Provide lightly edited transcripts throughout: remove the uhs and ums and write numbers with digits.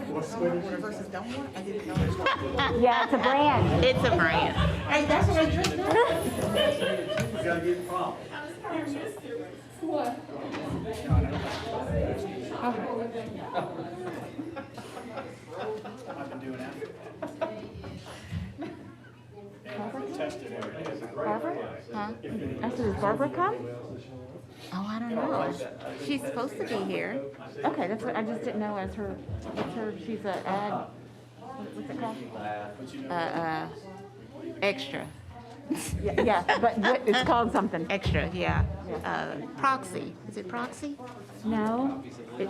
Water versus don't water? I didn't know there's one. Yeah, it's a brand. It's a brand. Hey, that's what I just did. You gotta get the problem. What? I've been doing that. And I've tested every day. Barbara? Huh? I said, does Barbara come? Oh, I don't know. She's supposed to be here. Okay, that's what, I just didn't know as her, she's a ad, what's it called? Extra. Yeah, but it's called something. Extra, yeah. Proxy. Is it proxy? No,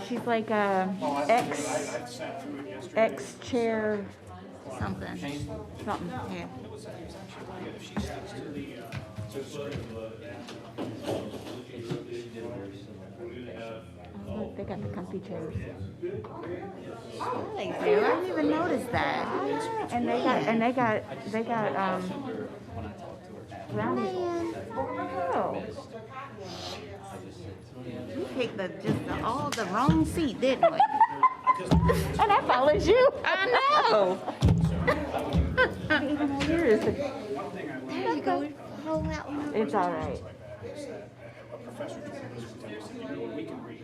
she's like a ex-chair Something. something. Yeah. Look, they got the comfy chairs. Oh, they do. I didn't even notice that. And they got round. Oh. We picked all the wrong seat, didn't we? And I followed you. I know. Even though yours. There you go. Roll that one. It's all right. A professor told us, you know, we can read.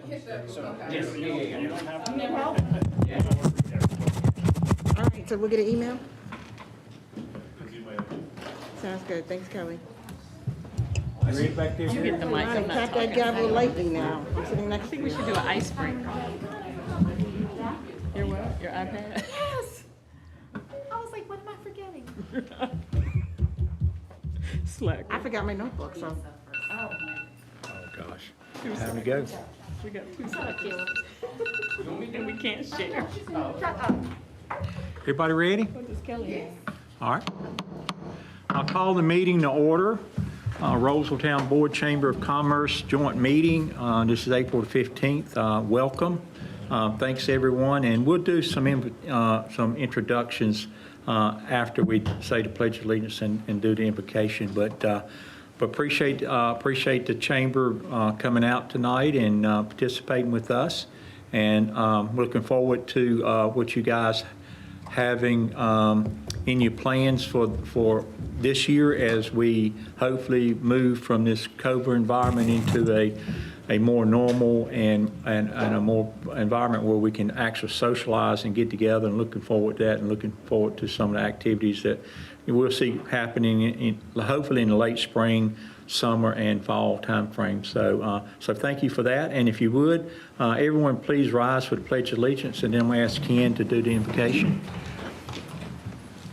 So, you don't have to. All right, so we'll get an email? Sounds good. Thanks, Kelly. Read back there. You get the mic. All right, I'm not tap that talking. gavel lightly now. I'm sitting next I to think you. we should do an icebreaker. Your what? Your iPad? Yes. I was like, what am I forgetting? Slack. I forgot my notebook, so. Oh, gosh. Time to go. We got two seconds. And we can't share. Everybody ready? What does Kelly want? All right. I'll call the meeting to order. Rolesville Town Board Chamber of Commerce joint meeting. This is April the 15th. Welcome. Thanks, everyone. And we'll do some introductions after we say the Pledge of Allegiance and do the invocation. But appreciate the chamber coming out tonight and participating with us. And looking forward to what you guys having in your plans for this year as we hopefully move from this COVID environment into a more normal and a more environment where we can actually socialize and get together, and looking forward to that, and looking forward to some of the activities that we'll see happening hopefully in the late spring, summer, and fall timeframe. So thank you for that. And if you would, everyone please rise for the Pledge of Allegiance, and then we ask Ken to do the invocation.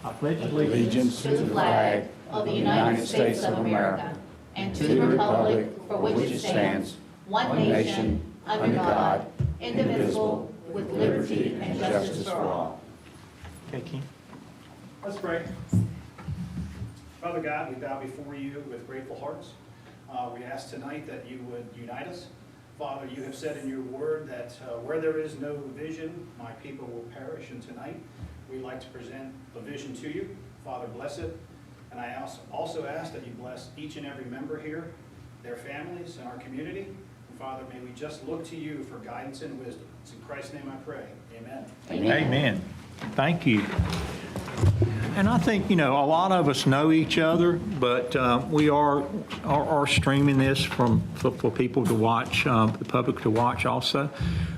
I pledge Allegiance to the flag of the United States of America and to the republic for which it stands, one nation, under God, indivisible, with liberty and justice for all. Okay, Ken. Let's pray. Father God, we bow before you with grateful hearts. We ask tonight that you would unite us. Father, you have said in your word that where there is no vision, my people will perish. And tonight, we'd like to present the vision to you. Father, bless it. And I also ask that you bless each and every member here, their families, and our community. And Father, may we just look to you for guidance and wisdom. It's in Christ's name I pray. Amen. Amen. Thank you. And I think, a lot of us know each other, but we are streaming this for people to watch, the public to watch also.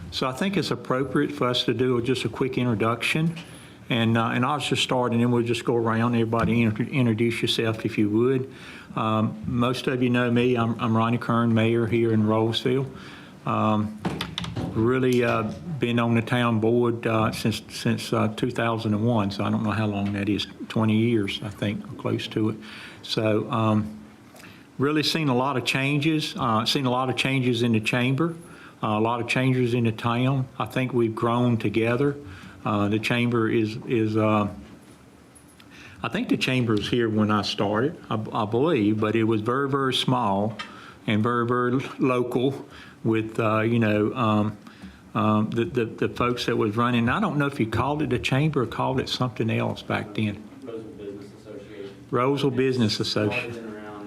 So I think it's appropriate for us to do just a quick introduction. And I'll just start, and then we'll just go around. Everybody introduce yourself if you would. Most of you know me. I'm Ronnie Kern, mayor here in Rolesville. Really been on the town board since 2001, so I don't know how long that is, 20 years, I think, or close to it. So really seen a lot of changes, in the chamber, a lot of changes in the town. I think we've grown together. The chamber is I think the chamber was here when I started, I believe, but it was very, very small and very, very local with, the folks that was running. I don't know if you called it the chamber or called it something else back then. Rolesville Business Association. Rolesville Business Association. Started in around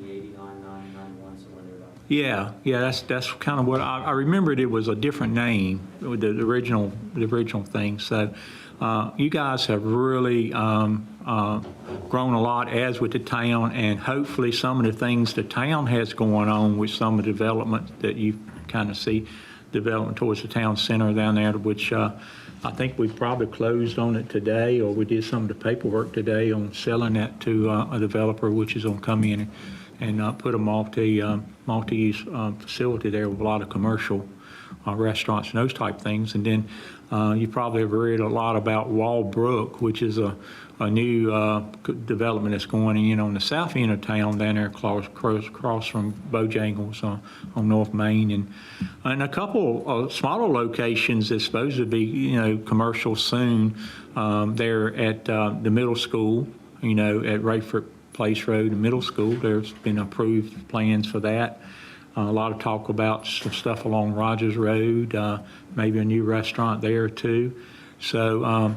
90, 89, 90, 91, somewhere Yeah, that's kind of what I remembered. It was a different name with the original thing. So you guys have really grown a lot, as with the town, and hopefully some of the things the town has going on with some of the development that you kind of see development towards the town center down there, which I think we probably closed on it today, or we did some of the paperwork today on selling that to a developer, which is going to come in and put a multi-use facility there with a lot of commercial restaurants and those type things. And then you probably have read a lot about Walbrook, which is a new development that's going in on the south end of town down there across from Bojangles on North Main, and a couple of smaller locations that's supposed to be, commercial soon there at the middle school, at Rayford Place Road and Middle School. There's been approved plans for that. A lot of talk about some stuff along Rogers Road, maybe a new restaurant there too. So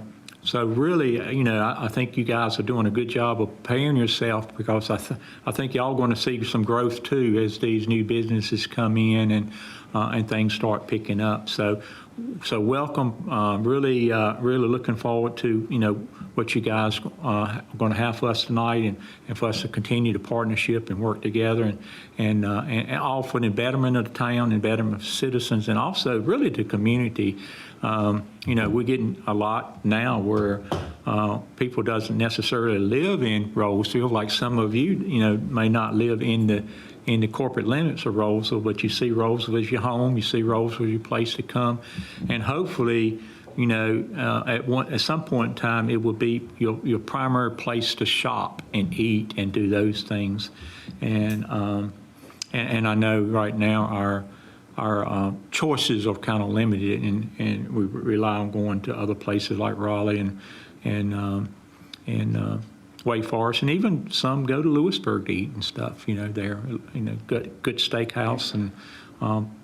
really, I think you guys are doing a good job of preparing yourself, because I think y'all going to see some growth too as these new businesses come in and things start picking up. So welcome. Really looking forward to what you guys are going to have for us tonight, and for us to continue the partnership and work together, and all for the betterment of the town and betterment of citizens, and also really the community. We're getting a lot now where people doesn't necessarily live in Rolesville, like some of you, may not live in the corporate limits of Rolesville, but you see Rolesville as your home, you see Rolesville as your place to come, and hopefully, at some point in time, it will be your primary place to shop and eat and do those things. And I know right now our choices are kind of limited, and we rely on going to other places like Raleigh and Wake Forest, and even some go to Lewisburg to eat and stuff. There, good steakhouse and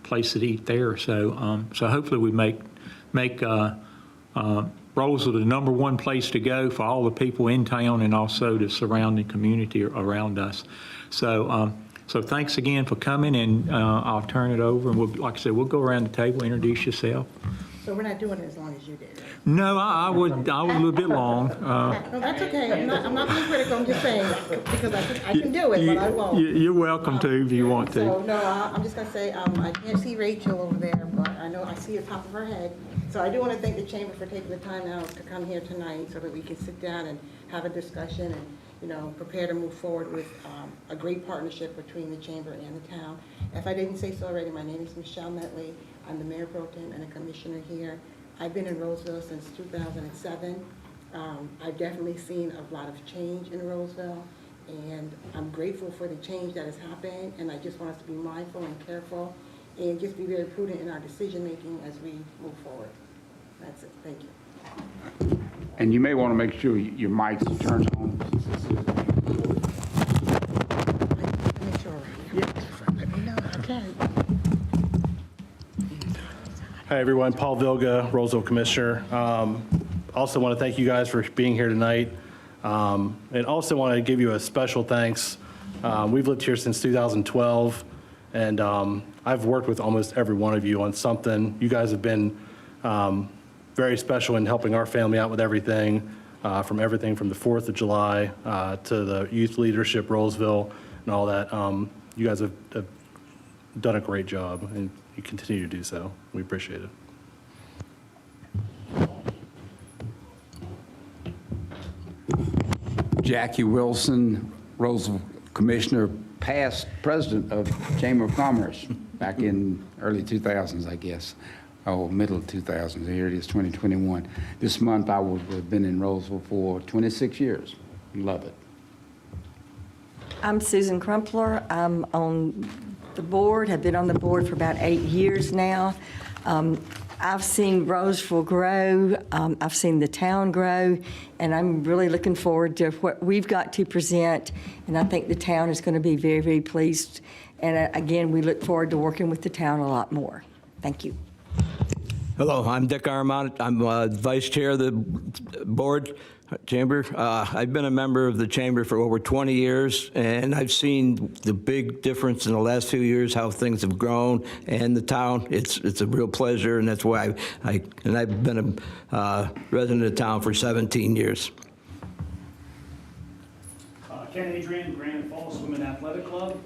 place to eat there. So hopefully we make Rolesville the #1 place to go for all the people in town, and also the surrounding community around us. So thanks again for coming, and I'll turn it over, and like I said, we'll go around the table, introduce yourself. So we're not doing it as long as you did, right? No, I was a little bit long. No, that's okay. I'm not being critical. I'm just saying, because I can do it, but I won't. You're welcome to if you want to. So, no, I'm just going to say, I can't see Rachel over there, but I know I see the top of her head. So I do want to thank the Chamber for taking the time out to come here tonight so that we can sit down and have a discussion and, prepare to move forward with a great partnership between the Chamber and the town. If I didn't say so already, my name is Michelle Metley. I'm the Mayor Pro Tem and a Commissioner here. I've been in Rolesville since 2007. I've definitely seen a lot of change in Rolesville, and I'm grateful for the change that has happened, and I just want us to be mindful and careful and just be very prudent in our decision-making as we move forward. That's it. Thank you. And you may want to make sure your mics are turned on. Make sure. Yeah. Let me know. Okay. Hi, everyone. Paul Vilga, Rolesville Commissioner. Also want to thank you guys for being here tonight. And also want to give you a special thanks. We've lived here since 2012, and I've worked with almost every one of you on something. You guys have been very special in helping our family out with everything from the 4th of July to the youth leadership, Rolesville, and all that. You guys have done a great job, and you continue to do so. We appreciate it. Jackie Wilson, Rolesville Commissioner, past president of Chamber of Commerce back in early 2000s, I guess. Oh, middle of 2000s. Here it is, 2021. This month I would have been in Rolesville for 26 years. Love it. I'm Susan Crumpler. I'm on the board, have been on the board for about 8 years now. I've seen Rolesville grow, I've seen the town grow, and I'm really looking forward to what we've got to present, and I think the town is going to be very, very pleased. And again, we look forward to working with the town a lot more. Thank you. Hello, I'm Dick Armont. I'm Vice Chair of the board. Chamber. I've been a member of the Chamber for over 20 years, and I've seen the big difference in the last few years, how things have grown, and the town. It's a real pleasure, and that's why I've been a resident of town for 17 years. Ken Adrian, Grand Falls Women Athletic Club,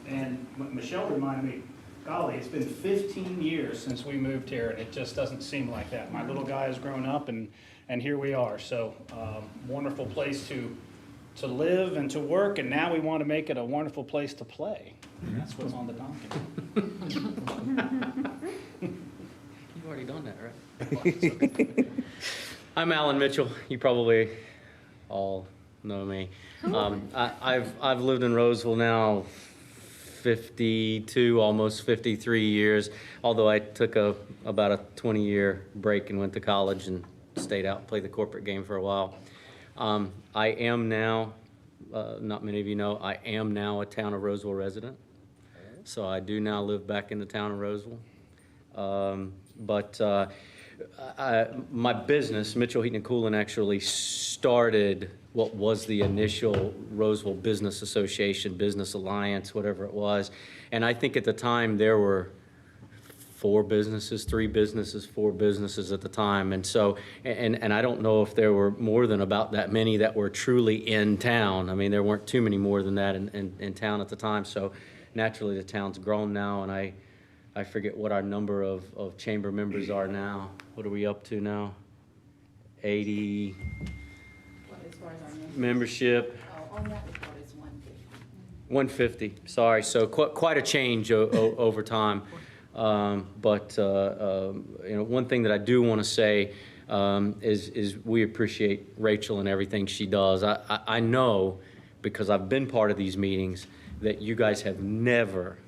and Michelle reminded me, golly, it's been 15 years since we moved here, and it just doesn't seem like that. My little guy has grown up, and here we are. So wonderful place to live and to work, and now we want to make it a wonderful place to play. And that's what's on the docket. You've already done that, right? I'm Alan Mitchell. You probably all know me. I've lived in Rolesville now 52, almost 53 years, although I took about a 20-year break and went to college and stayed out and played the corporate game for a while. I am now, not many of you know, I am now a town of Roseville resident. So I do now live back in the town of Roseville. My business, Mitchell Heating and Cooling, actually started what was the initial Roseville Business Association, Business Alliance, whatever it was. And I think at the time there were 4 businesses, 3 businesses, 4 businesses at the time. And so, and I don't know if there were more than about that many that were truly in town. I mean, there weren't too many more than that in town at the time. So naturally the town's grown now, and I forget what our number of chamber members are now. What are we up to now? 80 As far as our membership. on that report is 150. 150, sorry. So quite a change over time. You know, one thing that I do want to say is we appreciate Rachel and everything she does. I know, because I've been part of these meetings, that you guys have never,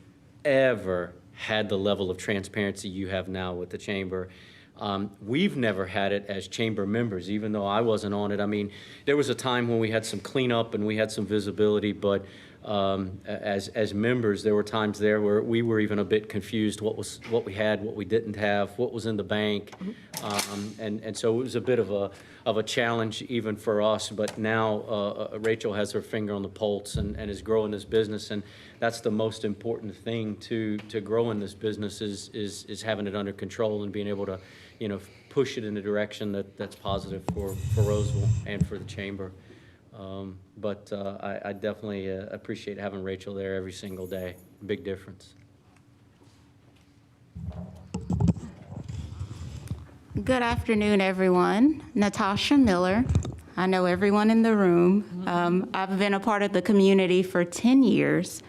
ever had the level of transparency you have now with the chamber. We've never had it as chamber members, even though I wasn't on it. I mean, there was a time when we had some cleanup and we had some visibility, but as members, there were times there where we were even a bit confused what we had, what we didn't have, what was in the bank, and so it was a bit of a challenge even for us. But now Rachel has her finger on the pulse and is growing this business, and that's the most important thing to grow in this business is having it under control and being able to, you know, push it in a direction that's positive for Roseville and for the chamber. I definitely appreciate having Rachel there every single day. Big difference. Good afternoon, everyone. Natasha Miller. I know everyone in the room. I've been a part of the community for 10 years.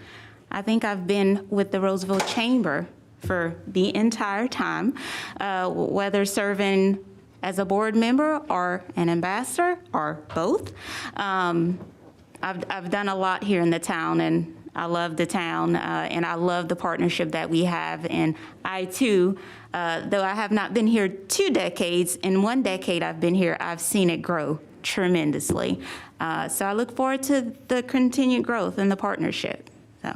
I think I've been with the Rolesville Chamber for the entire time, whether serving as a board member or an ambassador or both. I've done a lot here in the town, and I love the town, and I love the partnership that we have. And I too, though I have not been here 2 decades, in 1 decade I've been here, I've seen it grow tremendously. So I look forward to the continued growth and the partnership. So.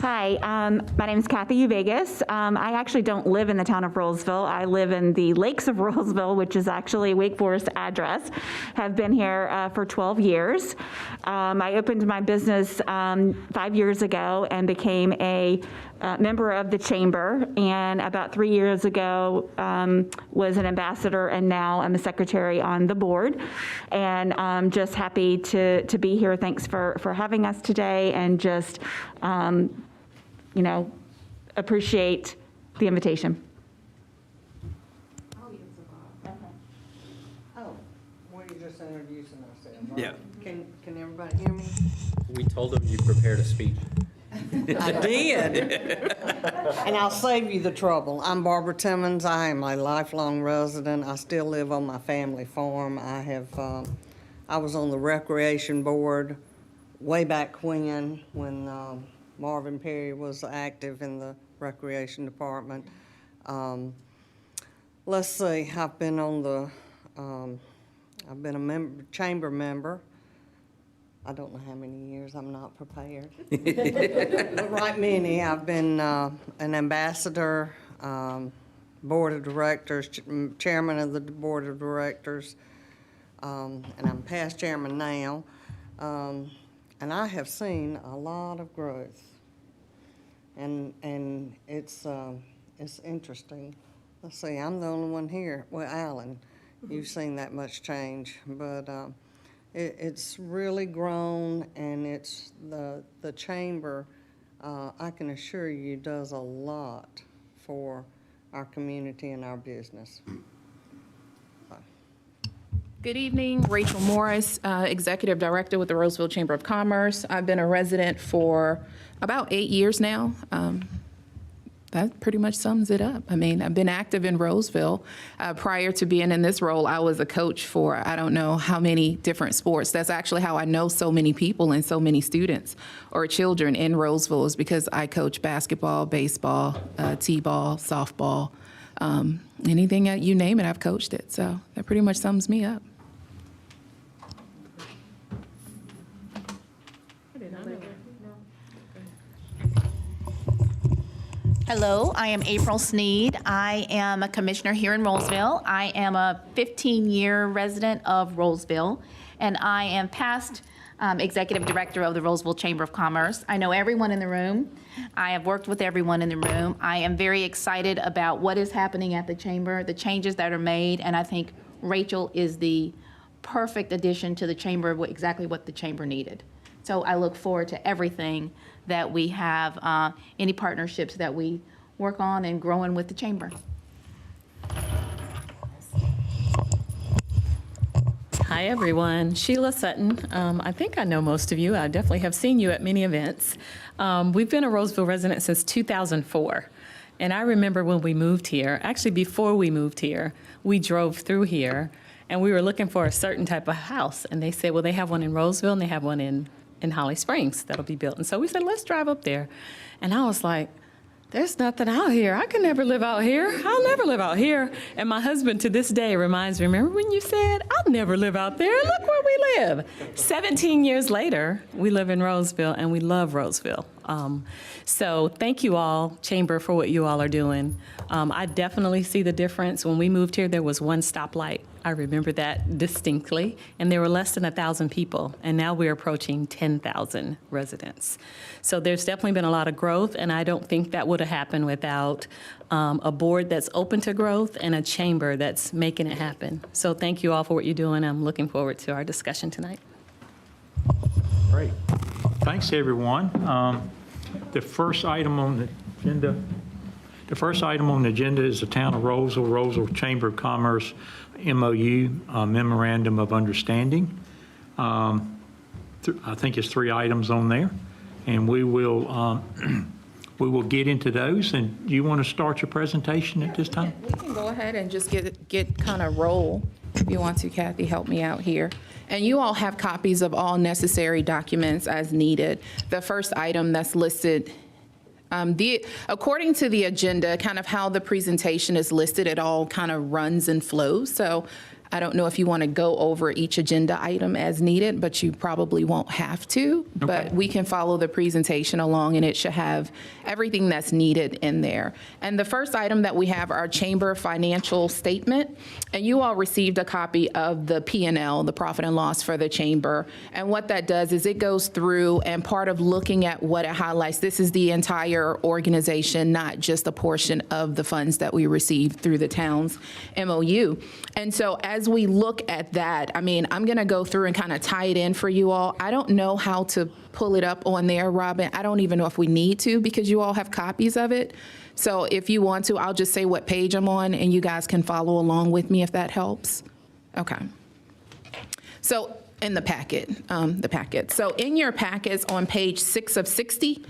Hi, my name is Kathy Uvegas. I actually don't live in the town of Rolesville. I live in the lakes of Rolesville, which is actually a Wake Forest address. Have been here for 12 years. I opened my business 5 years ago and became a member of the chamber, and about 3 years ago was an ambassador, and now I'm a secretary on the board. And I'm just happy to be here. Thanks for having us today, and just you know, appreciate the invitation. Oh, were you just introducing ourselves? Yeah. Can everybody hear me? We told them you prepared a speech. I did. And I'll save you the trouble. I'm Barbara Timmons. I am a lifelong resident. I still live on my family farm. I was on the recreation board way back when Marvin Perry was active in the recreation department. Let's see, I've been a chamber member. I don't know how many years, I'm not prepared. But right many. I've been an ambassador, board of directors, chairman of the board of directors, and I'm past chairman now. And I have seen a lot of growth. And it's interesting. Let's see, I'm the only one here. Well, Alan, you've seen that much change, but it's really grown, and it's the chamber, I can assure you, does a lot for our community and our business. Good evening, Rachel Morris, Executive Director with the Rolesville Chamber of Commerce. I've been a resident for about 8 years now. That pretty much sums it up. I mean, I've been active in Rolesville. Prior to being in this role, I was a coach for I don't know how many different sports. That's actually how I know so many people and so many students or children in Rolesville, is because I coach basketball, baseball, t-ball, softball, anything you name it, I've coached it. So that pretty much sums me up. Hello, I am April Sneed. I am a commissioner here in Rolesville. I am a 15-year resident of Rolesville, and I am past executive director of the Rolesville Chamber of Commerce. I know everyone in the room. I have worked with everyone in the room. I am very excited about what is happening at the chamber, the changes that are made, and I think Rachel is the perfect addition to the chamber, exactly what the chamber needed. So I look forward to everything that we have, any partnerships that we work on and growing with the chamber. Hi, everyone. Sheila Sutton. I think I know most of you. I definitely have seen you at many events. We've been a Rolesville resident since 2004. And I remember when we moved here, actually before we moved here, we drove through here and we were looking for a certain type of house. And they said, well, they have one in Rolesville and they have one in Holly Springs that'll be built. And so we said, let's drive up there. And I was like, there's nothing out here. I can never live out here. I'll never live out here. And my husband to this day reminds me, remember when you said, I'll never live out there? Look where we live. 17 years later, we live in Rolesville and we love Rolesville. So thank you all, Chamber, for what you all are doing. I definitely see the difference. When we moved here, there was one stoplight. I remember that distinctly, and there were less than 1,000 people, and now we're approaching 10,000 residents. So there's definitely been a lot of growth, and I don't think that would have happened without a board that's open to growth and a chamber that's making it happen. So thank you all for what you're doing. I'm looking forward to our discussion tonight. Great. Thanks, everyone. The first item on the agenda. The first item on the agenda is the Town of Rolesville Chamber of Commerce MOU, Memorandum of Understanding. I think it's 3 items on there, and we will get into those. And you want to start your presentation at this time? We can go ahead and just get kind of roll. If you want to, Kathy, help me out here. And you all have copies of all necessary documents as needed. The first item that's listed, according to the agenda, kind of how the presentation is listed, it all kind of runs and flows. So I don't know if you want to go over each agenda item as needed, but you probably won't have to. Okay. But we can follow the presentation along, and it should have everything that's needed in there. And the first item that we have, our chamber financial statement. And you all received a copy of the P&L, the profit and loss for the chamber. And what that does is it goes through, and part of looking at what it highlights, this is the entire organization, not just a portion of the funds that we received through the town's MOU. And so as we look at that, I mean, I'm going to go through and kind of tie it in for you all. I don't know how to pull it up on there, Robin. I don't even know if we need to, because you all have copies of it. So if you want to, I'll just say what page I'm on, and you guys can follow along with me if that helps. Okay. So in the packet, So in your packets on page 6 of 60,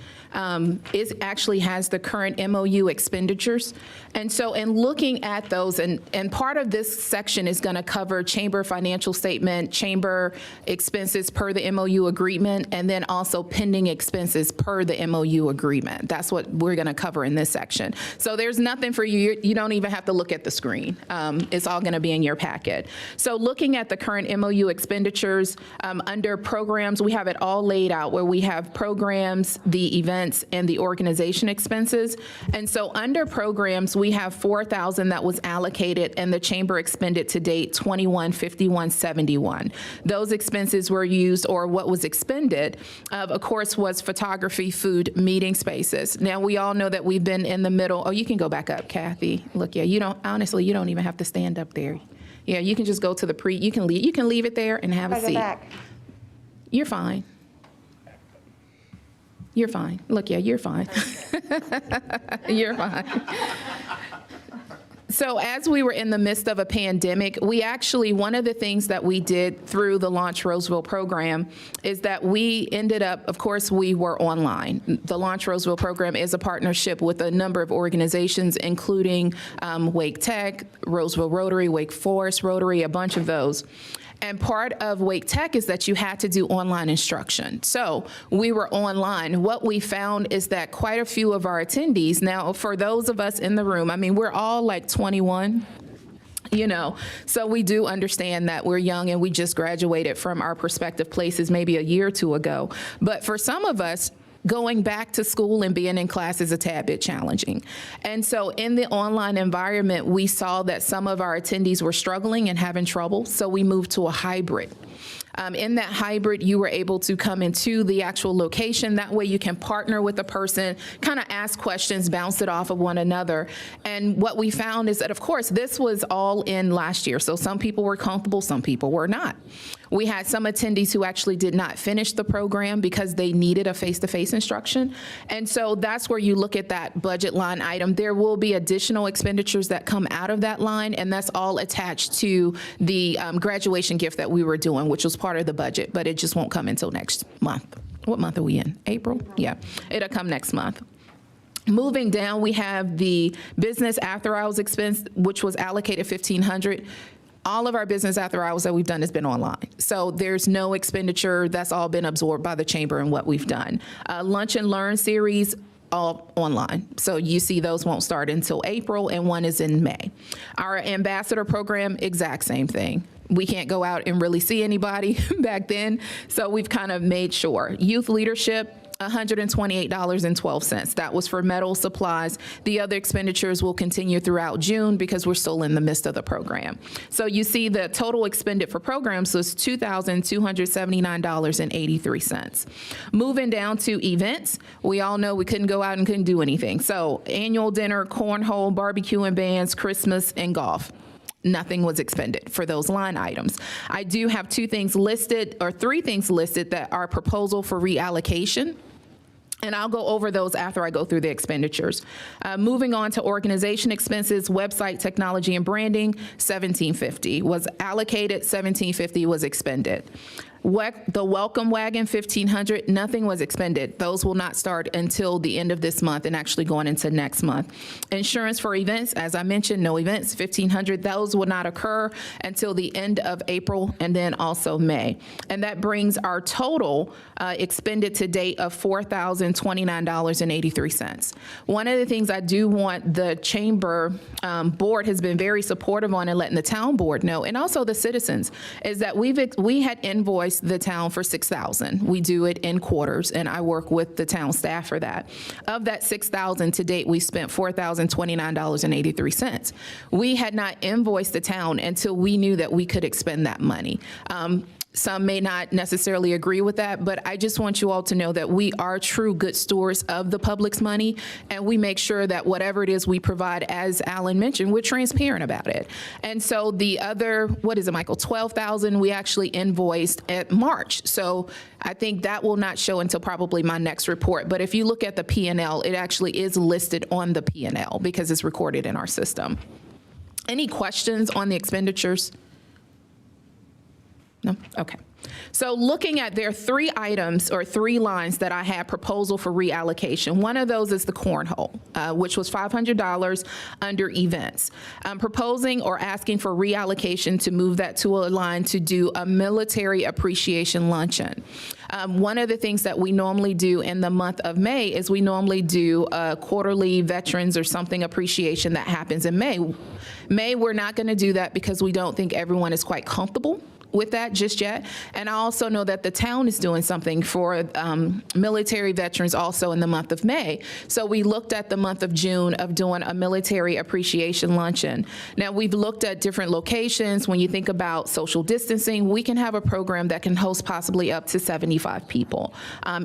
it actually has the current MOU expenditures. And so in looking at those, and part of this section is going to cover chamber financial statement, chamber expenses per the MOU agreement, and then also pending expenses per the MOU agreement. That's what we're going to cover in this section. So there's nothing for you. You don't even have to look at the screen. It's all going to be in your packet. So looking at the current MOU expenditures, expenditures. Under programs, we have it all laid out where we have programs, the events, and the organization expenses. And so under programs, we have $4,000 that was allocated, and the chamber expended to date $21,5171. Those expenses were used, or what was expended, of course, was photography, food, meeting spaces. Now, we all know that we've been in the middle. Oh, you can go back up, Kathy. Look, yeah, you don't, honestly, you don't even have to stand up there. Yeah, you can just go to the you can leave it there and have a seat. You're fine. You're fine. Look, yeah, you're fine. You're fine. So as we were in the midst of a pandemic, we actually, one of the things that we did through the Launch Rolesville program is that we ended up, of course, we were online. The Launch Rolesville program is a partnership with a number of organizations, including Wake Tech, Rolesville Rotary, Wake Forest Rotary, a bunch of those. And part of Wake Tech is that you had to do online instruction. So we were online. What we found is that quite a few of our attendees, now for those of us in the room, I mean, we're all like 21, you know, so we do understand that we're young and we just graduated from our prospective places maybe a year or two ago. But for some of us, going back to school and being in class is a tad bit challenging. And so in the online environment, we saw that some of our attendees were struggling and having trouble, so we moved to a hybrid. In that hybrid, you were able to come into the actual location. That way you can partner with the person, kind of ask questions, bounce it off of one another. And what we found is that, of course, this was all in last year. So some people were comfortable, some people were not. We had some attendees who actually did not finish the program because they needed a face-to-face instruction. And so that's where you look at that budget line item. There will be additional expenditures that come out of that line, and that's all attached to the graduation gift that we were doing, which was part of the budget, but it just won't come until next month. What month are we in? April? Yeah, it'll come next month. Moving down, we have the business after hours expense, which was allocated $1,500. All of our business after hours that we've done has been online. So there's no expenditure. That's all been absorbed by the chamber and what we've done. Lunch and Learn series, all online. So you see those won't start until April, and one is in May. Our ambassador program, exact same thing. We can't go out and really see anybody back then, so we've kind of made sure. Youth leadership, $128.12. That was for metal supplies. The other expenditures will continue throughout June because we're still in the midst of the program. So you see the total expended for programs was $2,279.83. Moving down to events, we all know we couldn't go out and couldn't do anything. So annual dinner, cornhole, barbecue and bands, Christmas, and golf. Nothing was expended for those line items. I do have three things listed that are proposal for reallocation. And I'll go over those after I go through the expenditures. Moving on to organization expenses, website, technology, and branding, $1,750 was allocated, $1,750 was expended. The welcome wagon, $1,500, nothing was expended. Those will not start until the end of this month and actually going into next month. Insurance for events, as I mentioned, no events, $1,500. Those will not occur until the end of April and then also May. And that brings our total expended to date of $4,029.83. One of the things I do want the chamber board has been very supportive on and letting the town board know, and also the citizens, is that we had invoiced the town for $6,000. We do it in quarters, and I work with the town staff for that. Of that $6,000 to date, we spent $4,029.83. We had not invoiced the town until we knew that we could expend that money. Some may not necessarily agree with that, but I just want you all to know that we are true good stewards of the public's money, and we make sure that whatever it is we provide, as Alan mentioned, we're transparent about it. And so the other, what is it, Michael, $12,000 we actually invoiced at March. So I think that will not show until probably my next report. But if you look at the P&L, it actually is listed on the P&L because it's recorded in our system. Any questions on the expenditures? No? Okay. So looking at, there are three items or three lines that I have proposal for reallocation. One of those is the cornhole, which was $500 under events. I'm proposing or asking for reallocation to move that to a line to do a military appreciation luncheon. One of the things that we normally do in the month of May is we normally do a quarterly veterans or something appreciation that happens in May. May, we're not going to do that because we don't think everyone is quite comfortable with that just yet. And I also know that the town is doing something for military veterans also in the month of May. So we looked at the month of June of doing a military appreciation luncheon. Now, we've looked at different locations. When you think about social distancing, we can have a program that can host possibly up to 75 people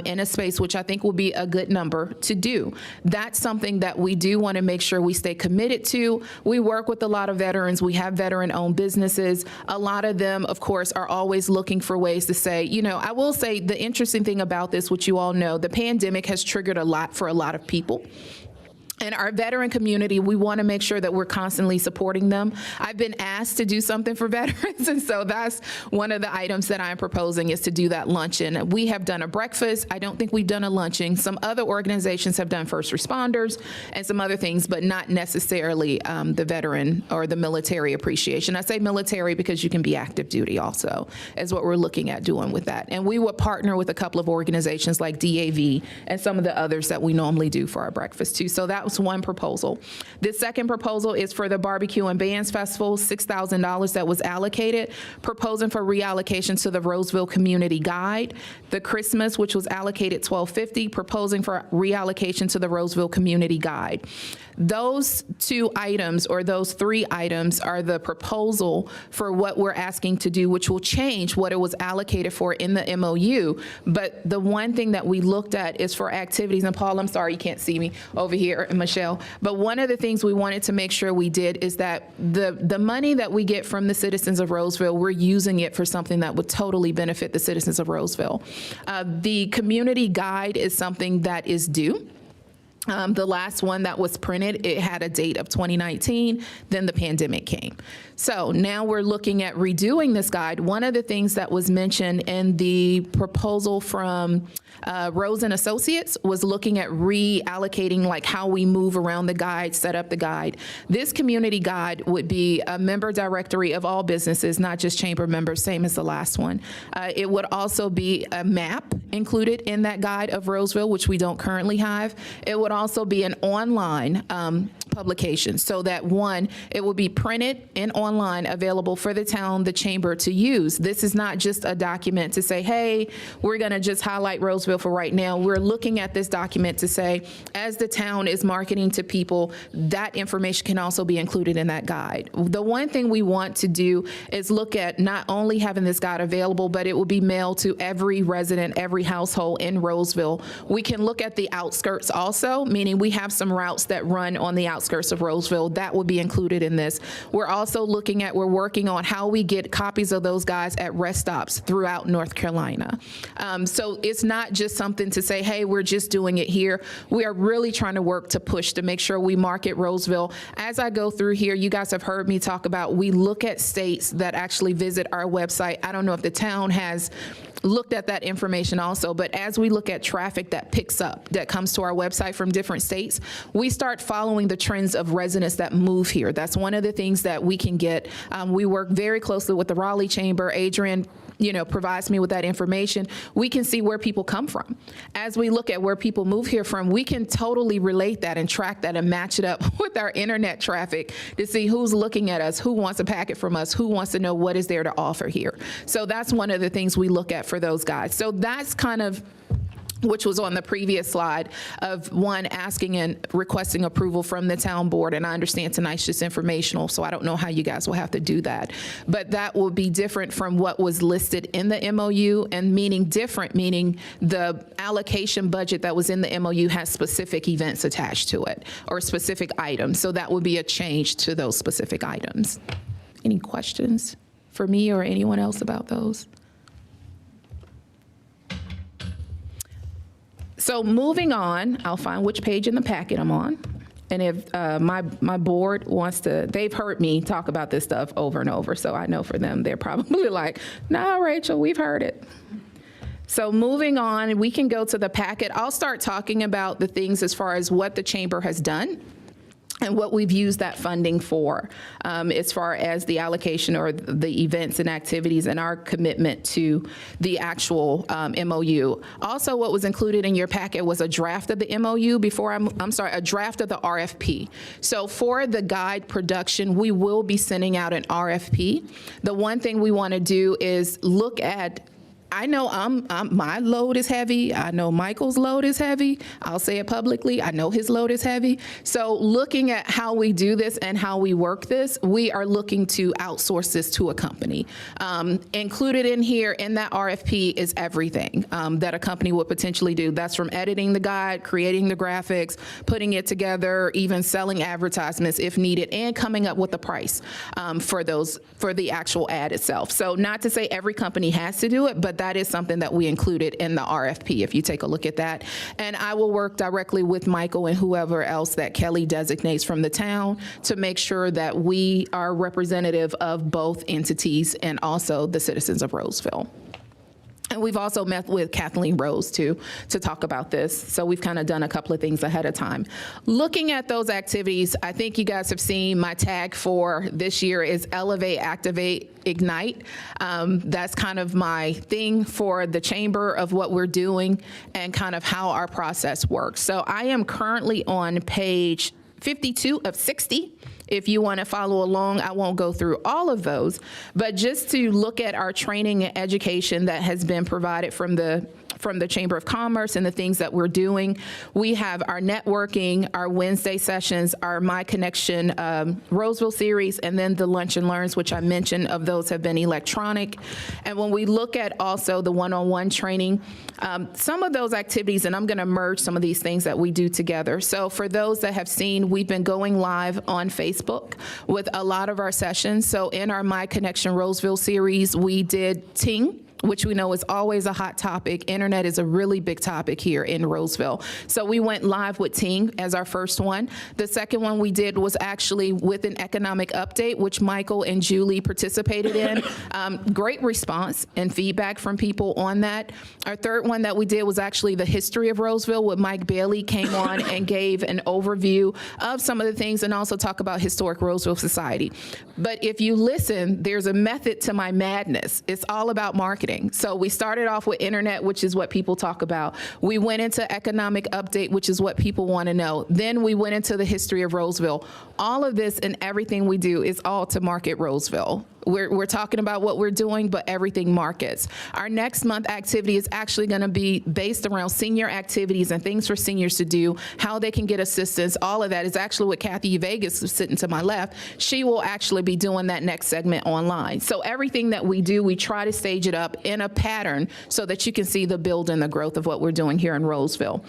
in a space, which I think will be a good number to do. That's something that we do want to make sure we stay committed to. We work with a lot of veterans. We have veteran-owned businesses. A lot of them, of course, are always looking for ways to say, you know, I will say the interesting thing about this, which you all know, the pandemic has triggered a lot for a lot of people. And our veteran community, we want to make sure that we're constantly supporting them. I've been asked to do something for veterans, and so that's one of the items that I'm proposing is to do that luncheon. We have done a breakfast. I don't think we've done a luncheon. Some other organizations have done first responders and some other things, but not necessarily the veteran or the military appreciation. I say military because you can be active duty also, is what we're looking at doing with that. And we will partner with a couple of organizations like DAV and some of the others that we normally do for our breakfast too. So that was one proposal. The second proposal is for the Barbecue and Bands Festival, $6,000 that was allocated, proposing for reallocation to the Rolesville Community Guide. The Christmas, which was allocated $1,250, proposing for reallocation to the Rolesville Community Guide. Those two items, or those three items, are the proposal for what we're asking to do, which will change what it was allocated for in the MOU. But the one thing that we looked at is for activities, and Paul, I'm sorry you can't see me over here, and Michelle, but one of the things we wanted to make sure we did is that the money that we get from the citizens of Rolesville, we're using it for something that would totally benefit the citizens of Rolesville. The community guide is something that is due. The last one that was printed, it had a date of 2019, then the pandemic came. So now we're looking at redoing this guide. One of the things that was mentioned in the proposal from Rose and Associates was looking at reallocating like how we move around the guide, set up the guide. This community guide would be a member directory of all businesses, not just chamber members, same as the last one. It would also be a map included in that guide of Rolesville, which we don't currently have. It would also be an online publication, so that one, it will be printed and online available for the town, the chamber to use. This is not just a document to say, hey, we're going to just highlight Rolesville for right now. We're looking at this document to say, as the town is marketing to people, that information can also be included in that guide. The one thing we want to do is look at not only having this guide available, but it will be mailed to every resident, every household in Rolesville. We can look at the outskirts also, meaning we have some routes that run on the outskirts of Rolesville. That will be included in this. We're also we're working on how we get copies of those guides at rest stops throughout North Carolina. So it's not just something to say, hey, we're just doing it here. We are really trying to work to push to make sure we market Rolesville. As I go through here, you guys have heard me talk about, we look at states that actually visit our website. I don't know if the town has looked at that information also, but as we look at traffic that picks up, that comes to our website from different states, we start following the trends of residents that move here. That's one of the things that we can get. We work very closely with the Raleigh Chamber. ADJOURN, provides me with that information. We can see where people come from. As we look at where people move here from, we can totally relate that and track that and match it up with our internet traffic to see who's looking at us, who wants a packet from us, who wants to know what is there to offer here. So that's one of the things we look at for those guys. So that's kind of, which was on the previous slide, of one, asking and requesting approval from the town board. And I understand tonight's just informational, so I don't know how you guys will have to do that. But that will be different from what was listed in the MOU, and meaning the allocation budget that was in the MOU has specific events attached to it, or specific items. So that would be a change to those specific items. Any questions for me or anyone else about those? So moving on, I'll find which page in the packet I'm on. And if my board wants to, they've heard me talk about this stuff over and over, so I know for them, they're probably like, nah, Rachel, we've heard it. So moving on, we can go to the packet. I'll start talking about the things as far as what the chamber has done. and what we've used that funding for, as far as the allocation or the events and activities and our commitment to the actual MOU. Also, what was included in your packet was a draft of the MOU a draft of the RFP. So for the guide production, we will be sending out an RFP. The one thing we want to do is look at, I know my load is heavy. I know Michael's load is heavy. I'll say it publicly. I know his load is heavy. So looking at how we do this and how we work this, we are looking to outsource this to a company. Included in here in that RFP is everything that a company would potentially do. That's from editing the guide, creating the graphics, putting it together, even selling advertisements if needed, and coming up with a price for the actual ad itself. So not to say every company has to do it, but that is something that we included in the RFP, if you take a look at that. And I will work directly with Michael and whoever else that Kelly designates from the town to make sure that we are representative of both entities and also the citizens of Rolesville. And we've also met with Kathleen Rose, too, to talk about this. So we've kind of done a couple of things ahead of time. Looking at those activities, I think you guys have seen my tag for this year is Elevate, Activate, Ignite. That's kind of my thing for the chamber of what we're doing and kind of how our process works. So I am currently on page 52 of 60. If you want to follow along, I won't go through all of those, but just to look at our training and education that has been provided from the Chamber of Commerce and the things that we're doing. We have our networking, our Wednesday sessions, our My Connection Rolesville series, and then the Lunch and Learns, which I mentioned, of those have been electronic. And when we look at also the one-on-one training, some of those activities, and I'm going to merge some of these things that we do together. So for those that have seen, we've been going live on Facebook with a lot of our sessions. So in our My Connection Rolesville series, we did Ting, which we know is always a hot topic. Internet is a really big topic here in Rolesville. So we went live with Ting as our first one. The second one we did was actually with an economic update, which Michael and Julie participated in. Great response and feedback from people on that. Our third one that we did was actually the history of Rolesville, with Mike Bailey came on and gave an overview of some of the things and also talk about historic Rolesville society. But if you listen, there's a method to my madness. It's all about marketing. So we started off with internet, which is what people talk about. We went into economic update, which is what people want to know. Then we went into the history of Rolesville. All of this and everything we do is all to market Rolesville. We're talking about what we're doing, but everything markets. Our next month activity is actually going to be based around senior activities and things for seniors to do, how they can get assistance. All of that is actually what Kathy Vegas is sitting to my left. She will actually be doing that next segment online. So everything that we do, we try to stage it up in a pattern so that you can see the build and the growth of what we're doing here in Rolesville.